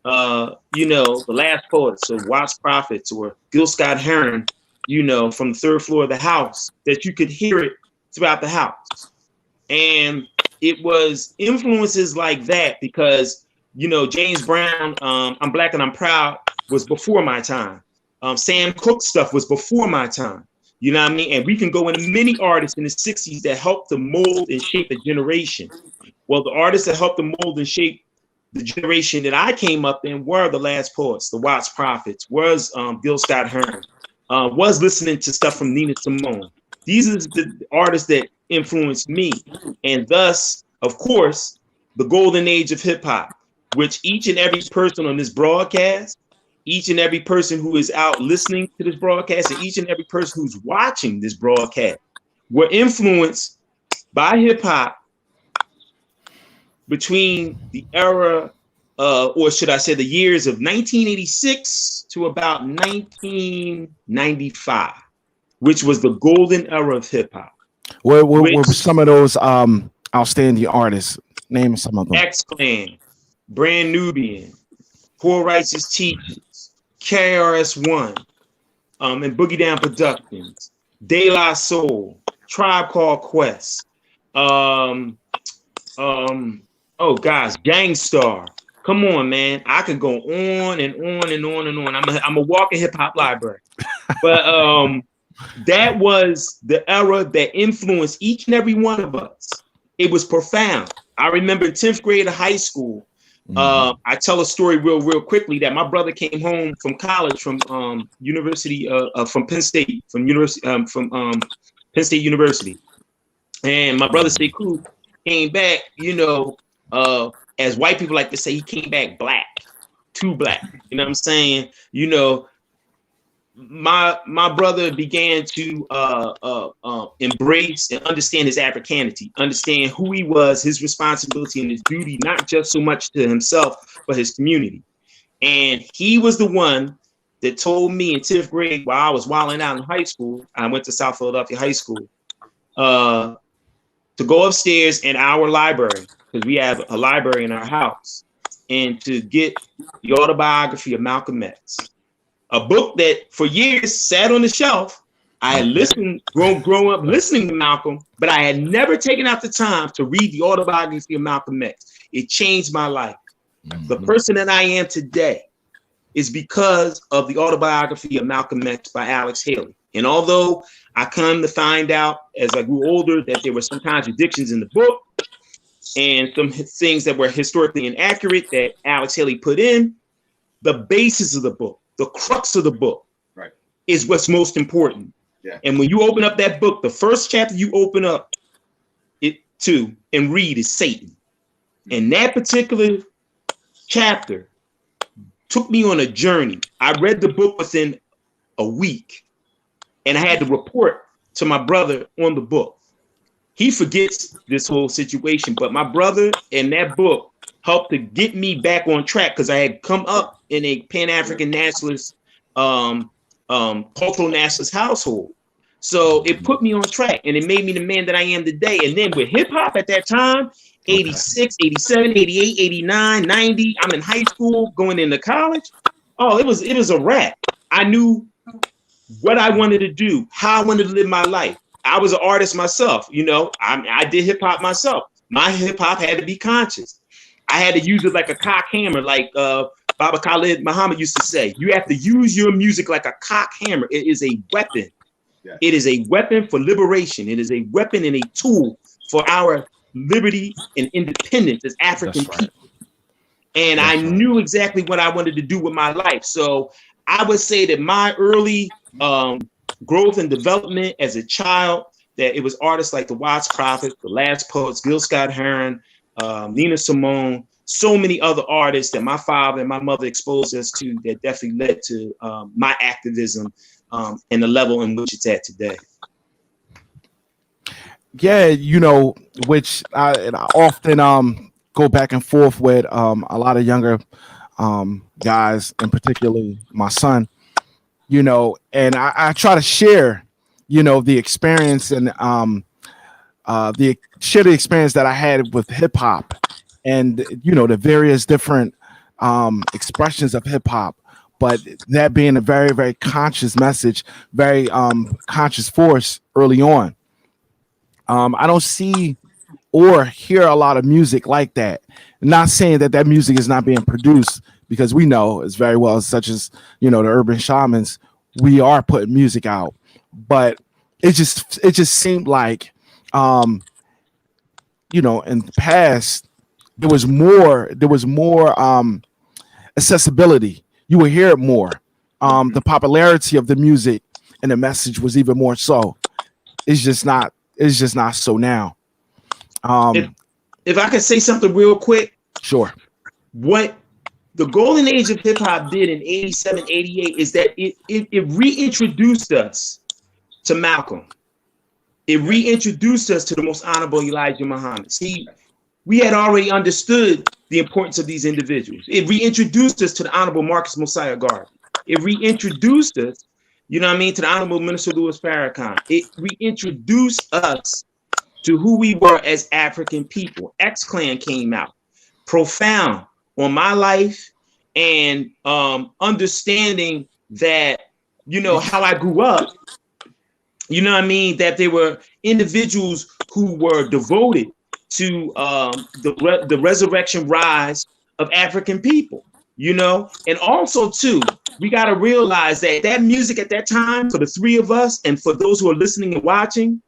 S1: you know, The Last Poets or Watts Prophets or Gil Scott Heron, you know, from the 3rd floor of the house, that you could hear it throughout the house. And it was influences like that because, you know, James Brown, I'm Black and I'm Proud was before my time. Sam Cooke stuff was before my time. You know what I mean? And we can go into many artists in the 60s that helped to mold and shape a generation. Well, the artists that helped to mold and shape the generation that I came up in were The Last Poets, the Watts Prophets, was Gil Scott Heron, was listening to stuff from Nina Simone. These are the artists that influenced me. And thus, of course, the golden age of hip hop, which each and every person on this broadcast, each and every person who is out listening to this broadcast, and each and every person who's watching this broadcast were influenced by hip hop between the era, or should I say the years of 1986 to about 1995, which was the golden era of hip hop.
S3: What were some of those outstanding artists? Name some of them.
S1: X-Clan, Brand Nubian, Poor Righteous Teachers, KRS-One, and Boogie Down Productions, De La Soul, Tribe Called Quest, oh gosh, Gangstar. Come on, man. I could go on and on and on and on. I'm a walking hip hop library. But that was the era that influenced each and every one of us. It was profound. I remember in 10th grade of high school, I tell a story real quickly that my brother came home from college from Penn State, Penn State University. And my brother Sekou came back, you know, as white people like to say, he came back black, too black. You know what I'm saying? You know, my brother began to embrace and understand his Africanity, understand who he was, his responsibility and his duty, not just so much to himself, but his community. And he was the one that told me in 10th grade, while I was wilding out in high school, I went to South Philadelphia High School, to go upstairs in our library, because we have a library in our house, and to get the autobiography of Malcolm X. A book that for years sat on the shelf. I had listened, grown up listening to Malcolm, but I had never taken out the time to read the autobiography of Malcolm X. It changed my life. The person that I am today is because of the autobiography of Malcolm X by Alex Haley. And although I come to find out as I grew older that there were some contradictions in the book and some things that were historically inaccurate that Alex Haley put in, the basis of the book, the crux of the book,
S2: right,
S1: is what's most important.
S2: Yeah.
S1: And when you open up that book, the first chapter you open up it to and read is Satan. And that particular chapter took me on a journey. I read the book within a week, and I had to report to my brother on the book. He forgets this whole situation, but my brother and that book helped to get me back on track because I had come up in a Pan-African nationalist, cultural nationalist household. So it put me on track, and it made me the man that I am today. And then with hip hop at that time, 86, 87, 88, 89, 90, I'm in high school, going into college. Oh, it was a wrap. I knew what I wanted to do, how I wanted to live my life. I was an artist myself, you know. I did hip hop myself. My hip hop had to be conscious. I had to use it like a cock hammer, like Baba Khalid Muhammad used to say. You have to use your music like a cock hammer. It is a weapon. Yeah. It is a weapon for liberation. It is a weapon and a tool for our liberty and independence as African people. And I knew exactly what I wanted to do with my life. So I would say that my early growth and development as a child, that it was artists like the Watts Prophets, the Last Poets, Gil Scott-Heron, Nina Simone, so many other artists that my father and my mother exposed us to that definitely led to my activism and the level in which it's at today.
S3: Yeah, you know, which I often go back and forth with a lot of younger guys, and particularly my son, you know, and I try to share, you know, the experience and the experience that I had with hip hop and, you know, the various different expressions of hip hop, but that being a very, very conscious message, very conscious force early on. I don't see or hear a lot of music like that. Not saying that music is not being produced, because we know as very well, such as, you know, the urban shamans, we are putting music out. But it just seemed like, you know, in the past there was more accessibility. You would hear it more. The popularity of the music and the message was even more so. It's just not so now.
S1: If I could say something real quick.
S3: Sure.
S1: What the golden age of hip hop did in 87, 88 is that it reintroduced us to Malcolm. It reintroduced us to the most honorable Elijah Muhammad. See, we had already understood the importance of these individuals. It reintroduced us to the honorable Marcus Mosiah Garvey. It reintroduced us, you know what I mean, to the honorable Minister Louis Farrakhan. It reintroduced us to who we were as African people. X-Clan came out, profound on my life, and understanding that, you know, how I grew up, you know what I mean, that there were individuals who were devoted to the resurrection rise of African people, you know. And also too, we got to realize that music at that time, for the three of us and for those who are listening and watching,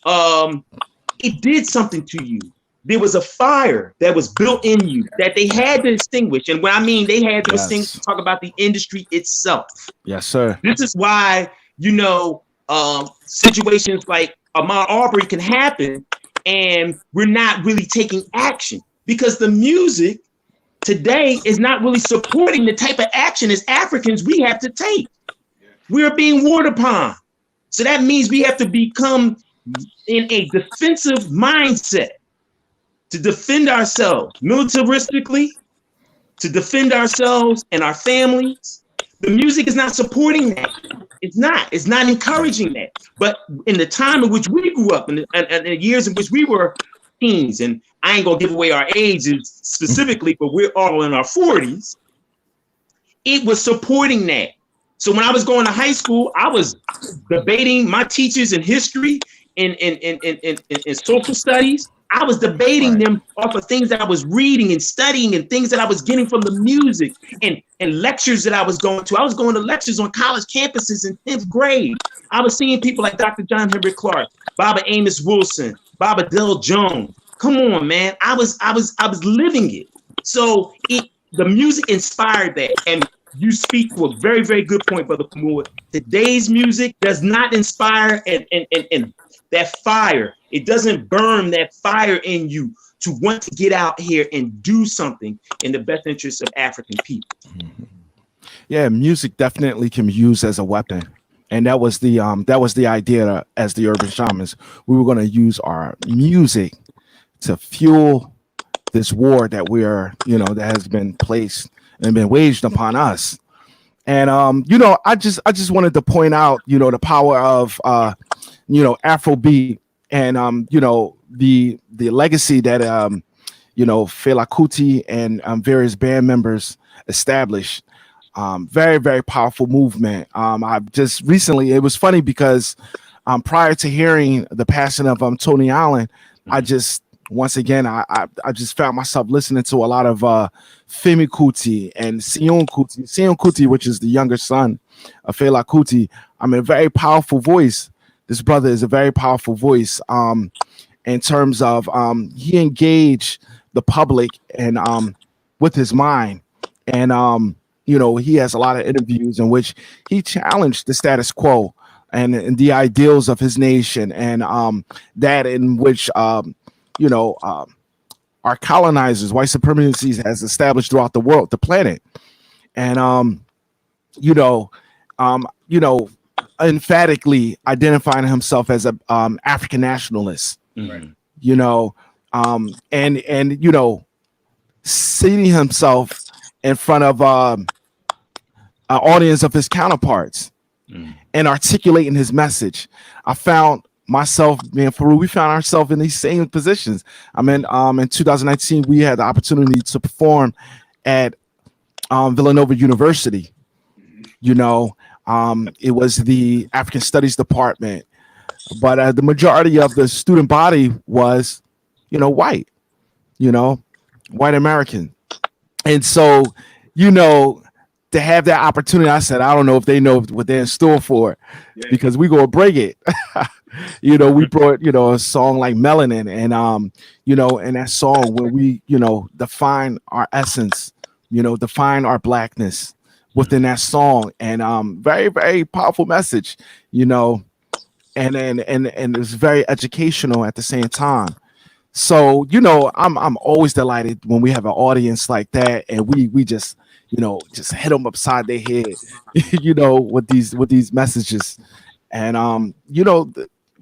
S1: it did something to you. There was a fire that was built in you that they had to extinguish. And when I mean they had to extinguish, talk about the industry itself.
S3: Yes, sir.
S1: This is why, you know, situations like Ahmaud Arbery can happen and we're not really taking action, because the music today is not really supporting the type of action as Africans we have to take. We're being warred upon. So that means we have to become in a defensive mindset to defend ourselves militaristically, to defend ourselves and our families. The music is not supporting that. It's not encouraging that. But in the time in which we grew up, and the years in which we were teens, and I ain't gonna give away our ages specifically, but we're all in our 40s, it was supporting that. So when I was going to high school, I was debating my teachers in history in social studies. I was debating them off of things that I was reading and studying and things that I was getting from the music and lectures that I was going to. I was going to lectures on college campuses in 10th grade. I was seeing people like Dr. John Henrik Clarke, Baba Amos Wilson, Baba Dell Jones. Come on, man. I was living it. So the music inspired that. And you speak to a very, very good point, Brother Khamuo. Today's music does not inspire and that fire. It doesn't burn that fire in you to want to get out here and do something in the best interest of African people.
S3: Yeah, music definitely can be used as a weapon. And that was the idea as the urban shamans. We were going to use our music to fuel this war that that has been placed and been waged upon us. And I just wanted to point out, the power of Afrobeat and the legacy that Fela Kuti and various band members established. Very, very powerful movement. I've just recently, it was funny because prior to hearing the passing of Tony Allen, I just once again I just found myself listening to a lot of Femi Kuti and Sion Kuti, which is the younger son of Fela Kuti. I mean, a very powerful voice. This brother is a very powerful voice in terms of he engaged the public and with his mind. And he has a lot of interviews in which he challenged the status quo and the ideals of his nation, and that in which our colonizers, white supremacies, has established throughout the world, the planet. And emphatically identifying himself as a African nationalist.
S1: Mm-hmm.
S3: And seating himself in front of an audience of his counterparts and articulating his message. I found myself, me and Farugh, we found ourselves in these same positions. I mean, in 2019, we had the opportunity to perform at Villanova University. It was the African Studies Department, but the majority of the student body was, white, white American. And so, to have that opportunity, I said, I don't know if they know what they're in store for, because we gonna break it. We brought, a song like Melanin, and in that song where we, define our essence, define our blackness within that song, and very, very powerful message, and it was very educational at the same time. So, I'm always delighted when we have an audience like that, and we just just hit them upside their head, with these messages. And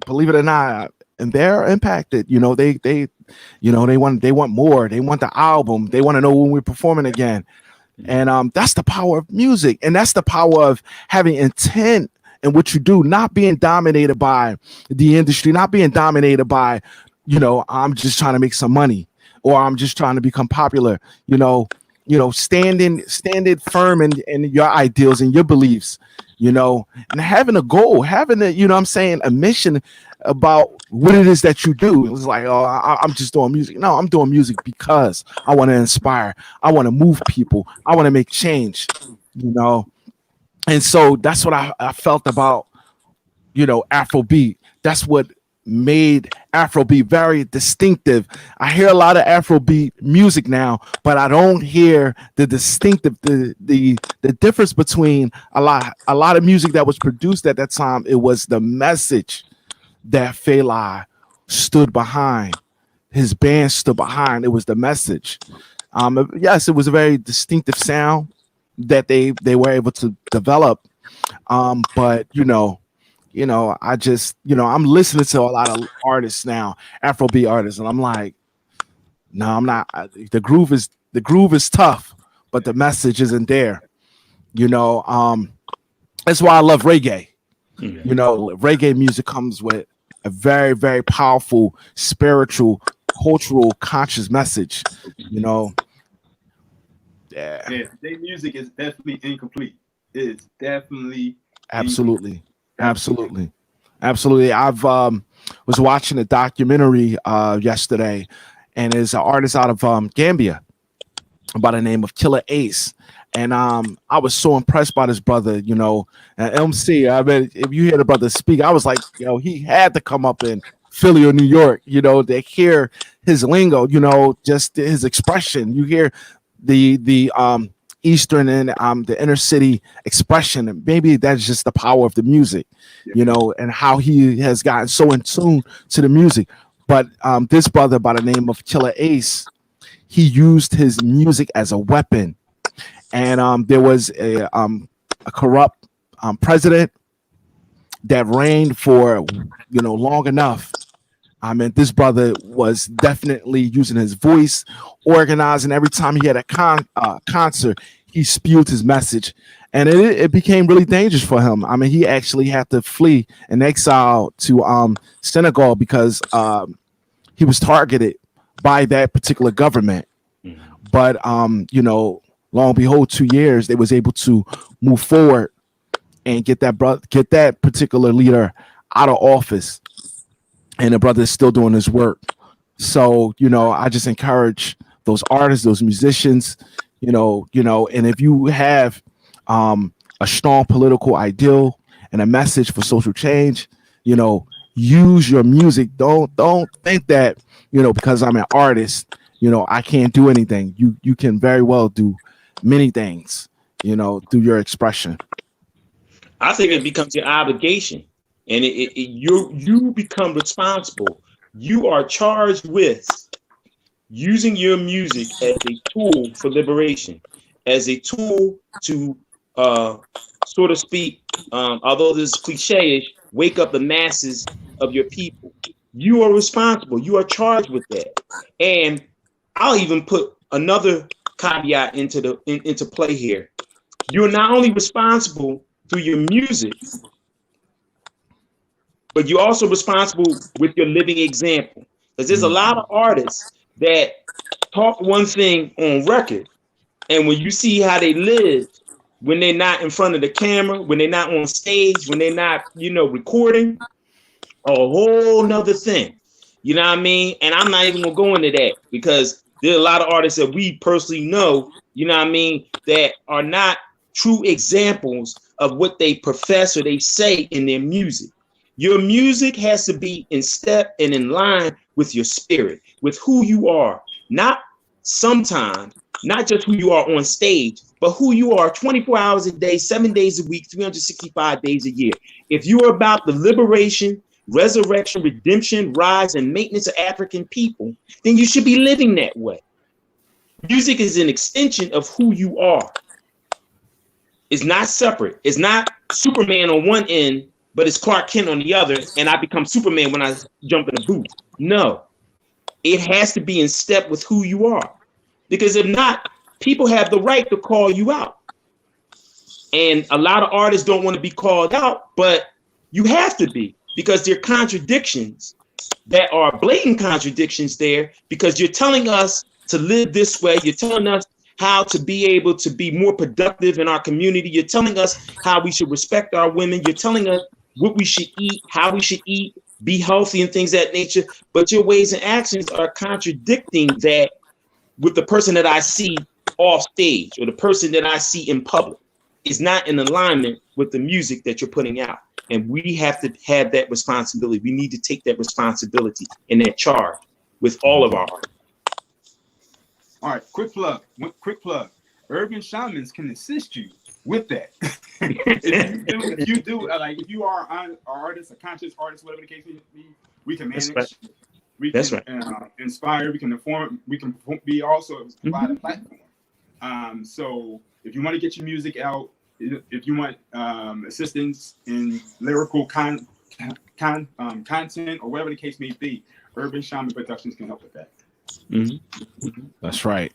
S3: believe it or not, and they're impacted. They want more. They want the album. They want to know when we're performing again. And that's the power of music, and that's the power of having intent in what you do, not being dominated by the industry, not being dominated by I'm just trying to make some money, or I'm just trying to become popular. Standing firm in your ideals and your beliefs, and having a goal, having a mission about what it is that you do. It was like, oh, I'm just doing music. No, I'm doing music because I want to inspire. I want to move people. I want to make change, And so that's what I felt about, Afrobeat. That's what made Afrobeat very distinctive. I hear a lot of Afrobeat music now, but I don't hear the distinctive, the difference between a lot of music that was produced at that time. It was the message that Fela stood behind, his band stood behind. It was the message. Yes, it was a very distinctive sound that they were able to develop. But I just, I'm listening to a lot of artists now, Afrobeat artists, and I'm like, no, I'm not. The groove is tough, but the message isn't there. That's why I love reggae. Reggae music comes with a very, very powerful, spiritual, cultural, conscious message. Yeah.
S2: Their music is definitely incomplete. It is definitely
S3: absolutely. Absolutely. I've was watching a documentary yesterday, and there's an artist out of Gambia by the name of Killer Ace. And I was so impressed by this brother, you know, MC. I mean, if you hear the brother speak, I was like, you know, he had to come up in Philly or New York, you know, to hear his lingo, you know, just his expression. You hear the Eastern and the inner city expression, and maybe that's just the power of the music, you know, and how he has gotten so in tune to the music. But this brother by the name of Killer Ace, he used his music as a weapon. And there was a corrupt president that reigned for, you know, long enough. I mean, this brother was definitely using his voice, organizing. Every time he had a concert, he spewed his message, and it became really dangerous for him. I mean, he actually had to flee in exile to Senegal because he was targeted by that particular government. But you know, long and behold, 2 years they was able to move forward and get that particular leader out of office, and the brother is still doing his work. So, you know, I just encourage those artists, those musicians, you know, and if you have a strong political ideal and a message for social change, you know, use your music. Don't think that, you know, because I'm an artist, you know, I can't do anything. You can very well do many things, you know, through your expression.
S1: I think it becomes your obligation, and you become responsible. You are charged with using your music as a tool for liberation, as a tool to, so to speak, although this is cliche-ish, wake up the masses of your people. You are responsible. You are charged with that. And I'll even put another caveat into play here. You're not only responsible through your music, but you're also responsible with your living example. Because there's a lot of artists that talk one thing on record, and when you see how they live, when they're not in front of the camera, when they're not on stage, when they're not, you know, recording, a whole nother thing. You know what I mean? And I'm not even gonna go into that because there are a lot of artists that we personally know, you know what I mean, that are not true examples of what they profess or they say in their music. Your music has to be in step and in line with your spirit, with who you are, not sometimes, not just who you are on stage, but who you are 24 hours a day, 7 days a week, 365 days a year. If you're about the liberation, resurrection, redemption, rise, and maintenance of African people, then you should be living that way. Music is an extension of who you are. It's not separate. It's not Superman on one end, but it's Clark Kent on the other, and I become Superman when I jump in the booth. No, it has to be in step with who you are. Because if not, people have the right to call you out. And a lot of artists don't want to be called out, but you have to be, because there are contradictions that are blatant contradictions there, because you're telling us to live this way. You're telling us how to be able to be more productive in our community. You're telling us how we should respect our women. You're telling us what we should eat, how we should eat, be healthy and things of that nature. But your ways and actions are contradicting that with the person that I see off stage or the person that I see in public. Is not in alignment with the music that you're putting out. And we have to have that responsibility. We need to take that responsibility and that charge with all of our art.
S2: All right, quick plug. Urban shamans can assist you with that. if you do, if you are an artist, a conscious artist, whatever the case may be, we can manage.
S1: That's right.
S2: We can inspire. We can inform. We can be also provide a platform. So if you want to get your music out, if you want assistance in lyrical content or whatever the case may be, Urban Shaman Productions can help with that.
S1: Mm-hmm.
S3: That's right.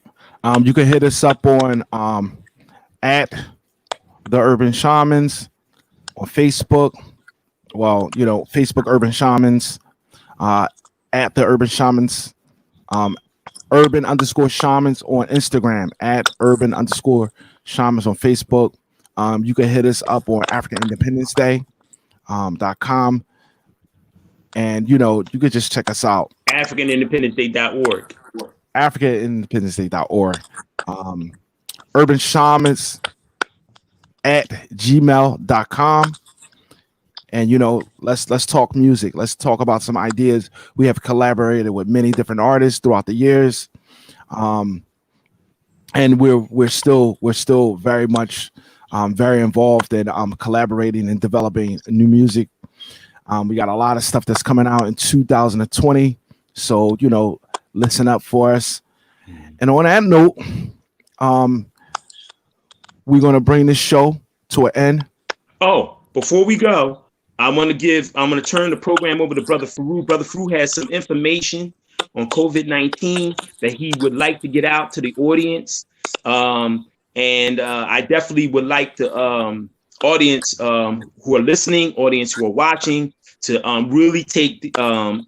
S3: You can hit us up on at the Urban Shamans on Facebook. Well, you know, Facebook Urban Shamans, at the Urban Shamans, Urban_Shamans on Instagram, at Urban_Shamans on Facebook. You can hit us up on Afrikan Independence Day .com. And you know, you could just check us out.
S1: AfrikanIndependenceDay.org.
S3: AfrikanIndependenceDay.org. Urban Shamans at gmail.com. And you know, let's talk music. Let's talk about some ideas. We have collaborated with many different artists throughout the years. And we're still very much very involved in collaborating and developing new music. We got a lot of stuff that's coming out in 2020. So, you know, listen up for us. And on that note, we're going to bring this show to an end.
S1: Oh, before we go, I'm going to turn the program over to Brother Farugh. Brother Farugh has some information on COVID-19 that he would like to get out to the audience. I definitely would like the audience who are listening, audience who are watching, to really take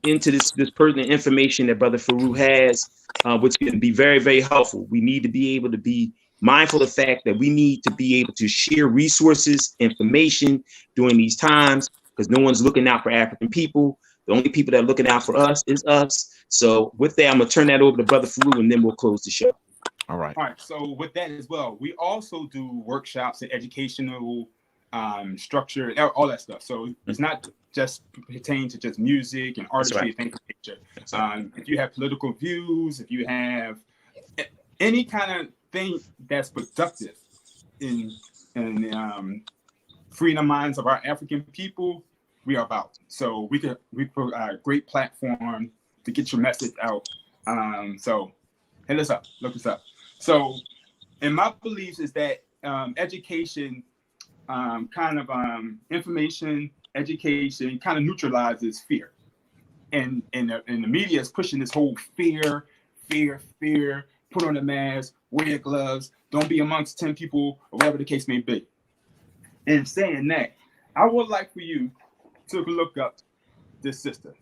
S1: into this pertinent information that Brother Farugh has, which can be very, very helpful. We need to be able to be mindful of the fact that we need to be able to share resources, information during these times, because no one's looking out for African people. The only people that are looking out for us is us. So with that, I'm going to turn that over to Brother Farugh, and then we'll close the show.
S3: All right.
S2: All right. So with that as well, we also do workshops and educational structure, all that stuff. So it's not just pertaining to just music and artistry, things of nature. If you have political views, if you have any kind of thing that's productive in freeing the minds of our African people, we are about. So we provide a great platform to get your message out. So hit us up, look us up. So, and my beliefs is that education, information, education kind of neutralizes fear. And the media is pushing this whole fear, put on a mask, wear gloves, don't be amongst 10 people, or whatever the case may be. And saying that, I would like for you to look up this sister.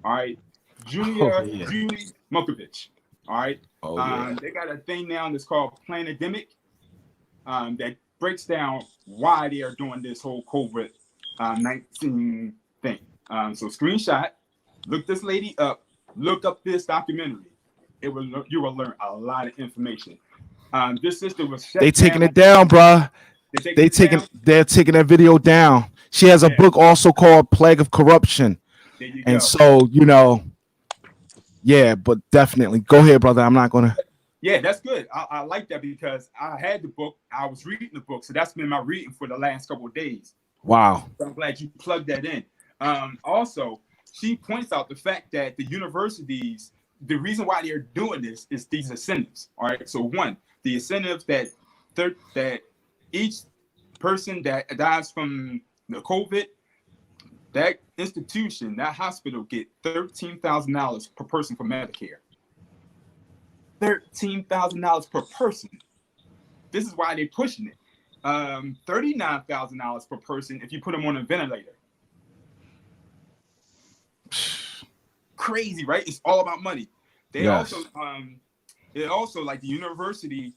S2: All right. Julie Mokovich. All right. They got a thing now that's called Pandemic that breaks down why they are doing this whole COVID-19 thing. So screenshot, look this lady up, look up this documentary. You will learn a lot of information. This sister was shut
S3: They taking
S2: down.
S3: it down, bruh. They're taking that video down. She has a book also called Plague of Corruption.
S2: There you
S3: and
S2: go.
S3: So, you know, yeah, but definitely go ahead, brother. I'm not gonna.
S2: Yeah, that's good. I like that because I had the book. I was reading the book, so that's been my reading for the last couple of days.
S3: Wow.
S2: So I'm glad you plugged that in. Also, she points out the fact that the universities, the reason why they're doing this is these incentives. All right. So one, the incentives that each person that dies from the COVID, that institution, that hospital get $13,000 per person for Medicare. $13,000 per person. This is why they're pushing it. $39,000 per person if you put them on a ventilator. Crazy, right? It's all about money. They also like the university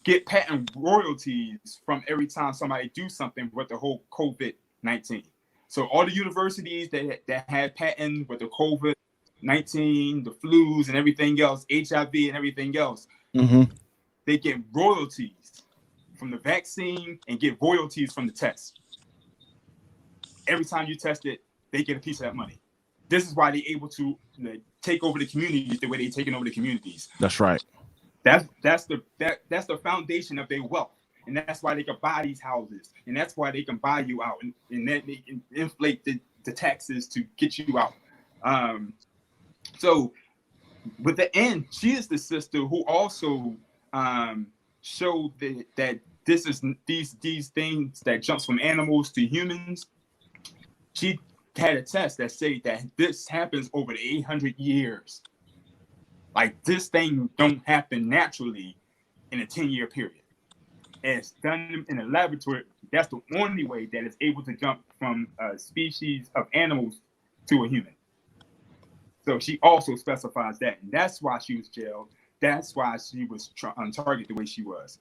S2: get patent royalties from every time somebody do something with the whole COVID-19. So all the universities that had patent with the COVID-19, the flus and everything else, HIV and everything else, they get royalties from the vaccine and get royalties from the test. Every time you test it, they get a piece of that money. This is why they're able to take over the communities the way they're taking over the communities.
S3: That's right.
S2: That's the foundation of their wealth. And that's why they can buy these houses. And that's why they can buy you out. And then they can inflate the taxes to get you out. So with the end, she is the sister who also showed that this is these things that jumps from animals to humans. She had a test that said that this happens over the 800 years. Like this thing don't happen naturally in a 10-year period. And it's done in a laboratory. That's the only way that it's able to jump from a species of animals to a human. So she also specifies that. And that's why she was jailed. That's why she was on target the way she was.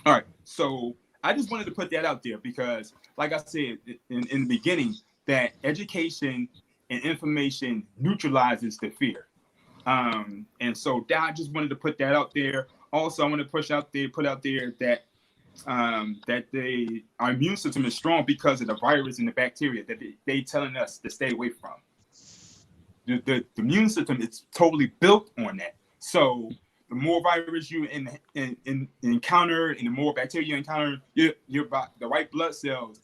S2: All right. So I just wanted to put that out there because, like I said in the beginning, that education and information neutralizes the fear. And so I just wanted to put that out there. Also, I want to put out there that our immune system is strong because of the virus and the bacteria that they telling us to stay away from. The immune system is totally built on that. So the more virus you encounter and the more bacteria you encounter, the white blood cells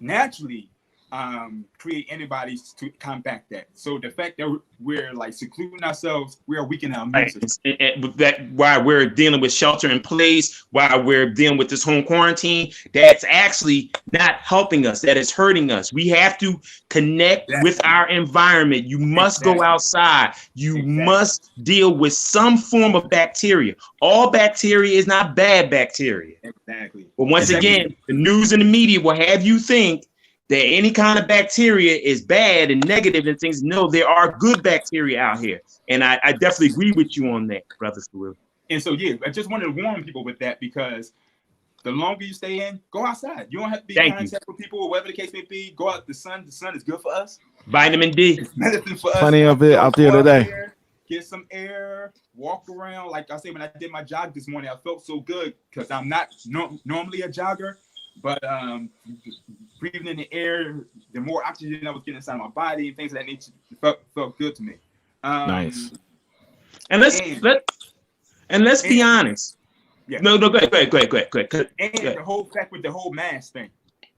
S2: naturally create antibodies to combat that. So the fact that we're like secluding ourselves, we are weakening our immune system.
S1: And that why we're dealing with shelter in place, while we're dealing with this home quarantine, that's actually not helping us. That is hurting us. We have to connect with our environment. You must go outside. You must deal with some form of bacteria. All bacteria is not bad bacteria.
S2: Exactly.
S1: But once again, the news and the media will have you think that any kind of bacteria is bad and negative and things. No, there are good bacteria out here. And I definitely agree with you on that, Brother Farugh.
S2: And so, yeah, I just wanted to warn people with that, because the longer you stay in, go outside. You don't have to be in contact with people or whatever the case may be. Go out. The sun is good for us.
S1: Vitamin D.
S2: It's medicine for us.
S3: Plenty of it out there today.
S2: Get some air, walk around. Like I said, when I did my jog this morning, I felt so good because I'm not normally a jogger. But breathing in the air, the more oxygen I was getting inside my body and things of that nature, felt good to me.
S3: Nice.
S1: And let's be honest.
S2: Yeah.
S1: No, go ahead.
S2: And the whole fact with the whole mask thing.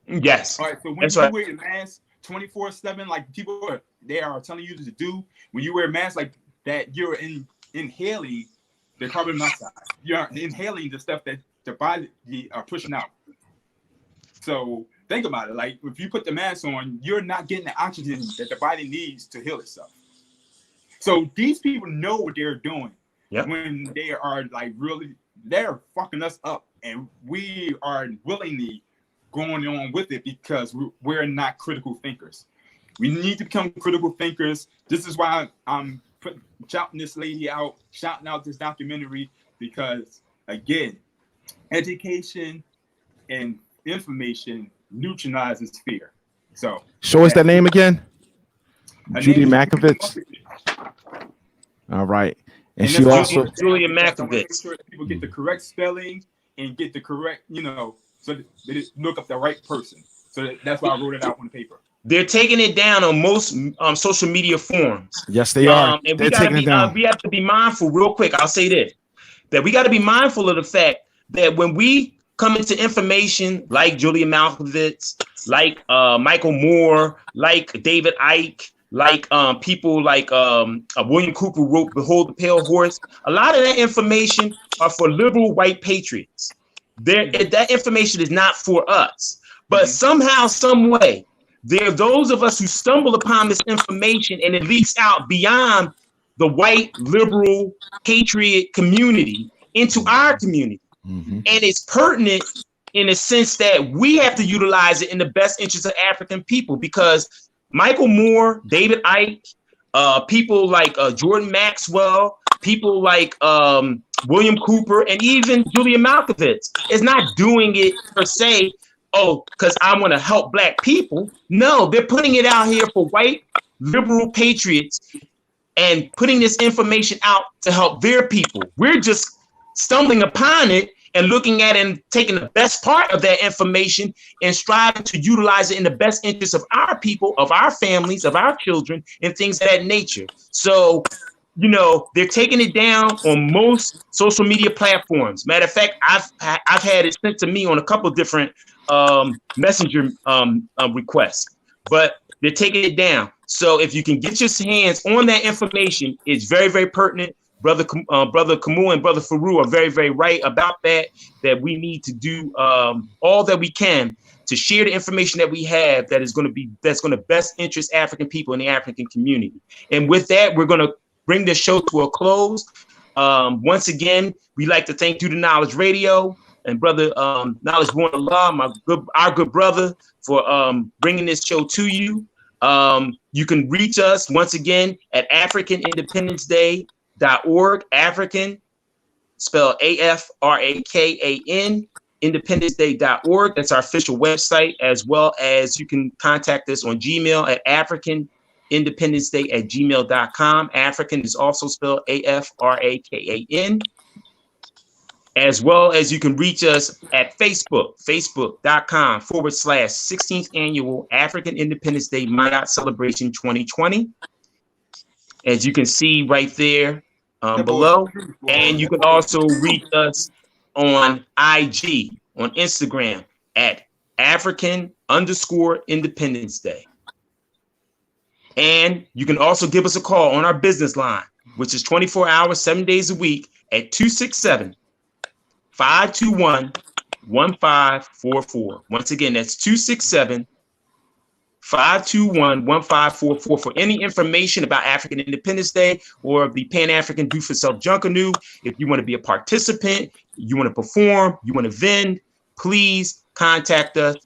S1: Yes.
S2: All right. So when you wear a mask 24/7, like people they are telling you to do, when you wear a mask like that, you're inhaling the carbon monoxide. You're inhaling the stuff that the body are pushing out. So think about it. Like if you put the mask on, you're not getting the oxygen that the body needs to heal itself. So these people know what they're doing when they are like they're fucking us up, and we are willingly going on with it because we're not critical thinkers. We need to become critical thinkers. This is why I'm shouting this lady out, shouting out this documentary, because again, education and information neutralizes fear. So
S3: show us that name again. Judy Makovitz. All right. And she also
S1: Julia Makovitz.
S2: Sure people get the correct spelling and get the correct, so they look up the right person. So that's why I wrote it out on the paper.
S1: They're taking it down on most social media forums.
S3: Yes, they are.
S1: And we have to be mindful, real quick. I'll say this, that we got to be mindful of the fact that when we come into information like Julia Malkovich, like Michael Moore, like David Icke, like people like William Cooper wrote Behold the Pale Horse, a lot of that information are for liberal white patriots. That information is not for us. But somehow, some way, there are those of us who stumble upon this information and it leaks out beyond the white liberal patriot community into our community. And it's pertinent in a sense that we have to utilize it in the best interest of African people, because Michael Moore, David Icke, people like Jordan Maxwell, people like William Cooper, and even Julia Malkovich is not doing it per se, because I want to help Black people. No, they're putting it out here for white liberal patriots and putting this information out to help their people. We're just stumbling upon it and looking at it and taking the best part of that information and striving to utilize it in the best interest of our people, of our families, of our children, and things of that nature. So, they're taking it down on most social media platforms. Matter of fact, I've had it sent to me on a couple of different messenger requests, but they're taking it down. So if you can get your hands on that information, it's very, very pertinent. Brother Khamuo and Brother Farugh are very, very right about that we need to do all that we can to share the information that we have that's going to best interest African people in the African community. And with that, we're going to bring this show to a close. Once again, we'd like to thank Do the Knowledge Radio and Brother Knowledge Born Allah, our good brother, for bringing this show to you. You can reach us once again at AfrakanIndependenceDay.org. African, spelled AFRAKAN, AfrikanIndependenceDay.org. That's our official website, as well as you can contact us on Gmail at AfrikanIndependenceDay@gmail.com. African is also spelled AFRAKAN. As well as you can reach us at Facebook, facebook.com/16th Annual African Independence Day Mayat Celebration 2020. As you can see right there below. And you can also reach us on IG, on Instagram at African_Independence Day. And you can also give us a call on our business line, which is 24 hours, 7 days a week at 267-521-1544. Once again, that's 267-521-1544 for any information about African Independence Day or the Pan-African Do for Self Junkanoo. If you want to be a participant, you want to perform, you want to vend, please contact us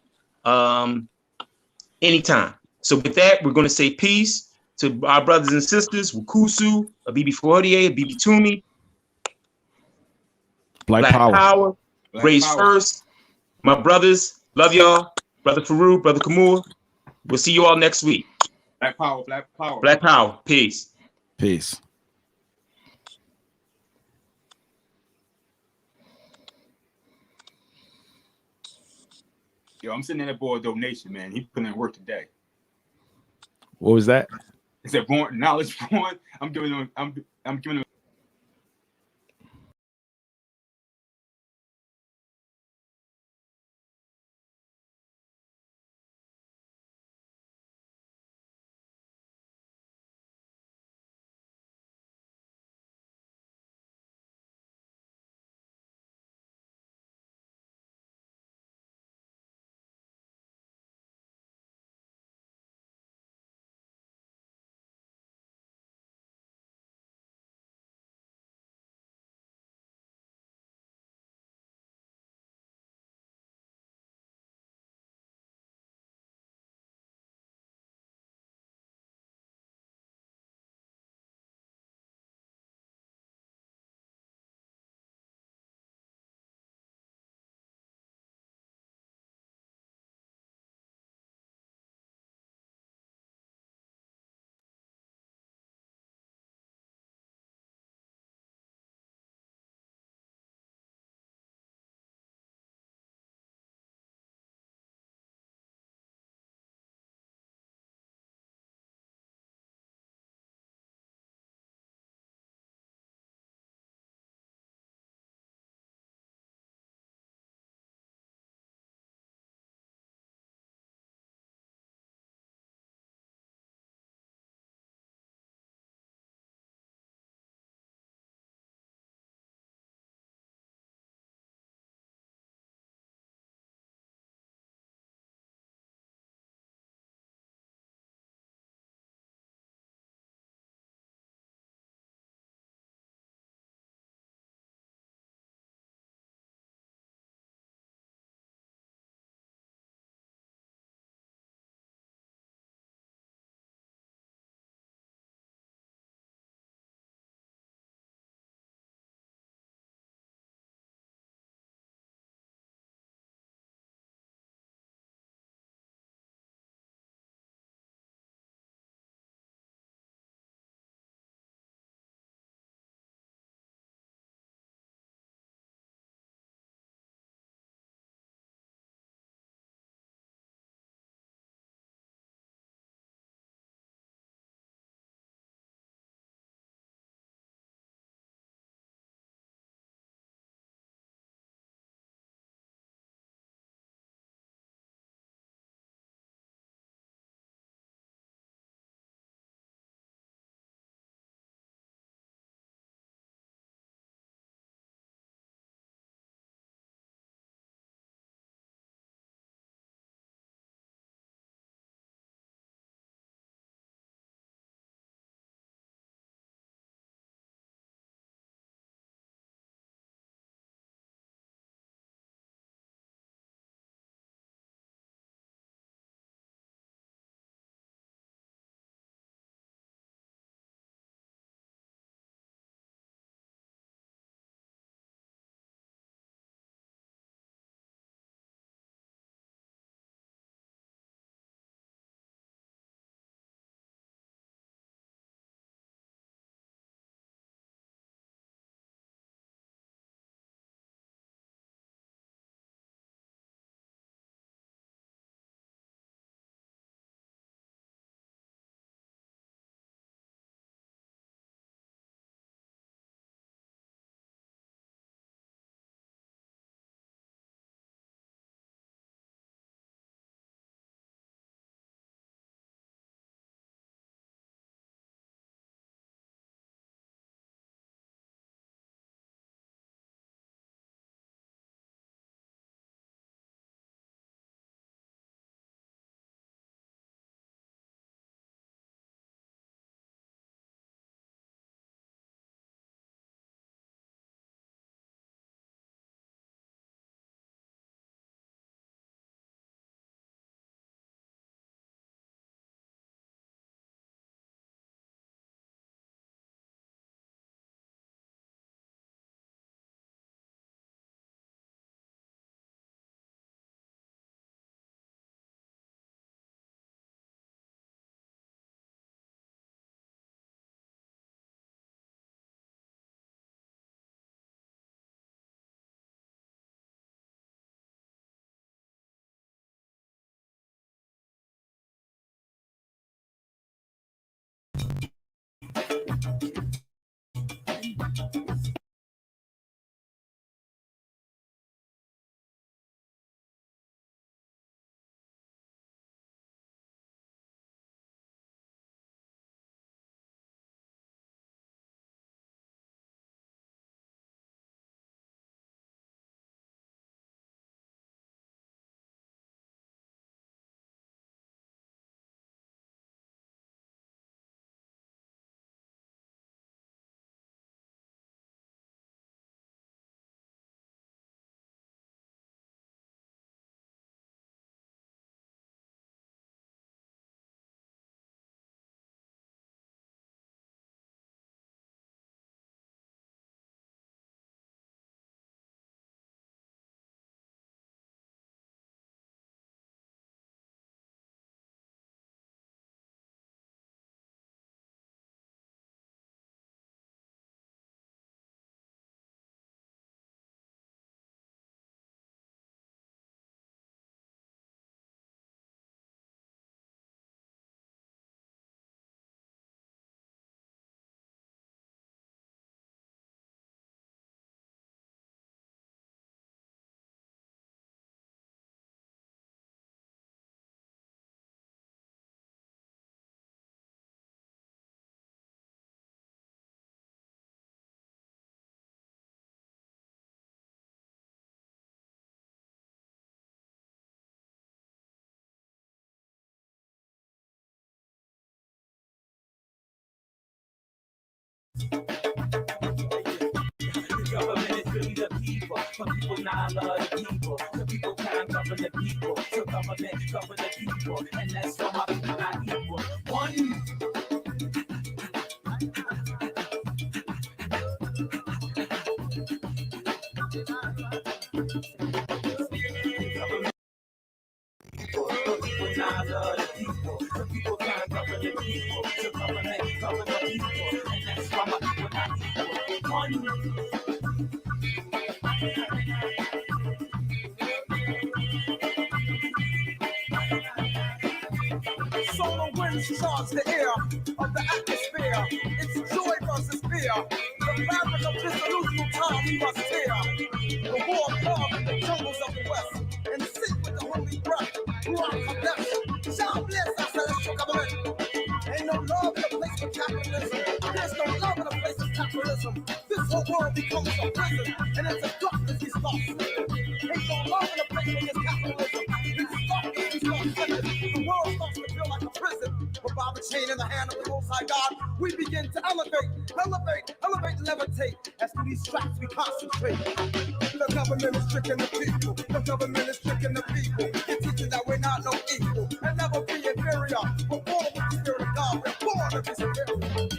S1: anytime. So with that, we're going to say peace to our brothers and sisters, WUCUSU, Abibifahoodie, Abibitumi, Black Power, Raise First. My brothers, love y'all. Brother Farugh, Brother Khamuo. We'll see you all next week.
S2: Black Power, Black Power.
S1: Black Power. Peace.
S3: Peace.
S2: Yo, I'm sitting in there for a donation, man. He put in work today.
S3: What was that?
S2: It's a born knowledge born. I'm giving him
S4: Government is really the people. Some people not love the people. The people can't govern the people. So government govern the people. And that's why my people not equal. One. People not love the people. The people can't govern the people. So government govern the people. And that's why my people not equal. One.
S5: Solar winds charge the air of the atmosphere. It's joy versus fear. The fabric of this illusional time we must tear. The war carved in the jungles of the west. And sit with the holy breath. Rock of death. Shall bless our celestial government. Ain't no love in a place for capitalism. There's no love in a place of capitalism. This whole world becomes a prison. And it's a darkness we start sleeping. Ain't no love in a place where there's capitalism. It's darkness we start sleeping. The world starts to feel like a prison. But by the chain in the hand of the Most High God, we begin to elevate, levitate. As to these tracks we concentrate. The government is tricking the people. The government is tricking the people. It teaches that we're not no equal. And never be inferior. We're born with the spirit of God. We're born to be superior.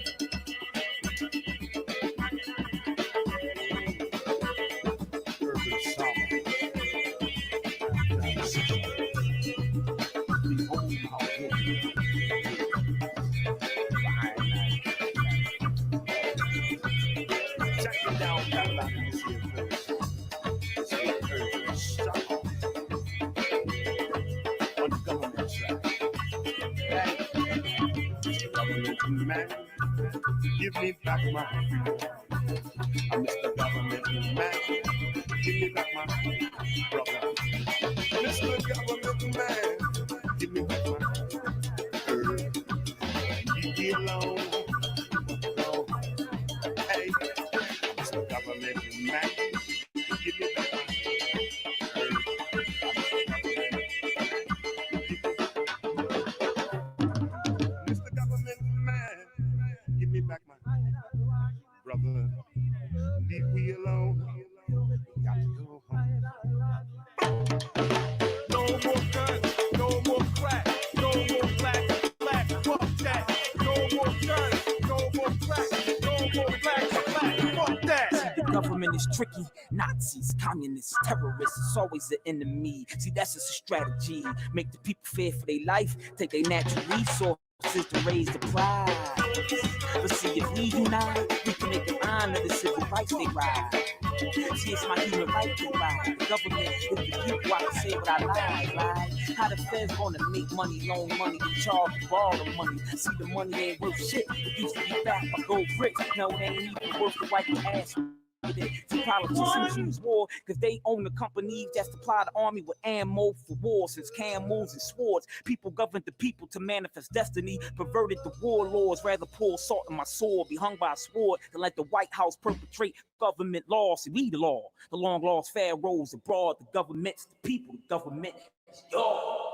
S6: Man, give me back my freedom. I'm Mr. Government man, give me back my brother. Mr. Government man, give me back my leave me alone. No. Hey, Mr. Government man, give me back my back my brother, leave me alone. Got to go home.
S5: No more guns, no more crack, no more black, fuck that. No more guns, no more crack, no more black, fuck that.
S4: The government is tricky. Nazis, communists, terrorists, it's always the enemy. See, that's just a strategy. Make the people fear for their life, take their natural resources to raise the price. But see, if we unite, we can make them honor the civil rights they ride. See, it's my human right to lie. The government is the people, I can say what I like, right? How the feds gonna make money, loan money, and charge to borrow the money? See, the money ain't worth shit. It used to be back by gold bricks. No, it ain't even worth the wipe your ass. See, politicians use war because they own the companies that supply the army with ammo for war. Since camos and swords, people governed the people to manifest destiny. Perverted the warlords, rather pour salt in my sword, be hung by a sword than let the White House perpetrate government laws. See, we the law, the long lost pharaohs abroad, the government's the people, the government is yours.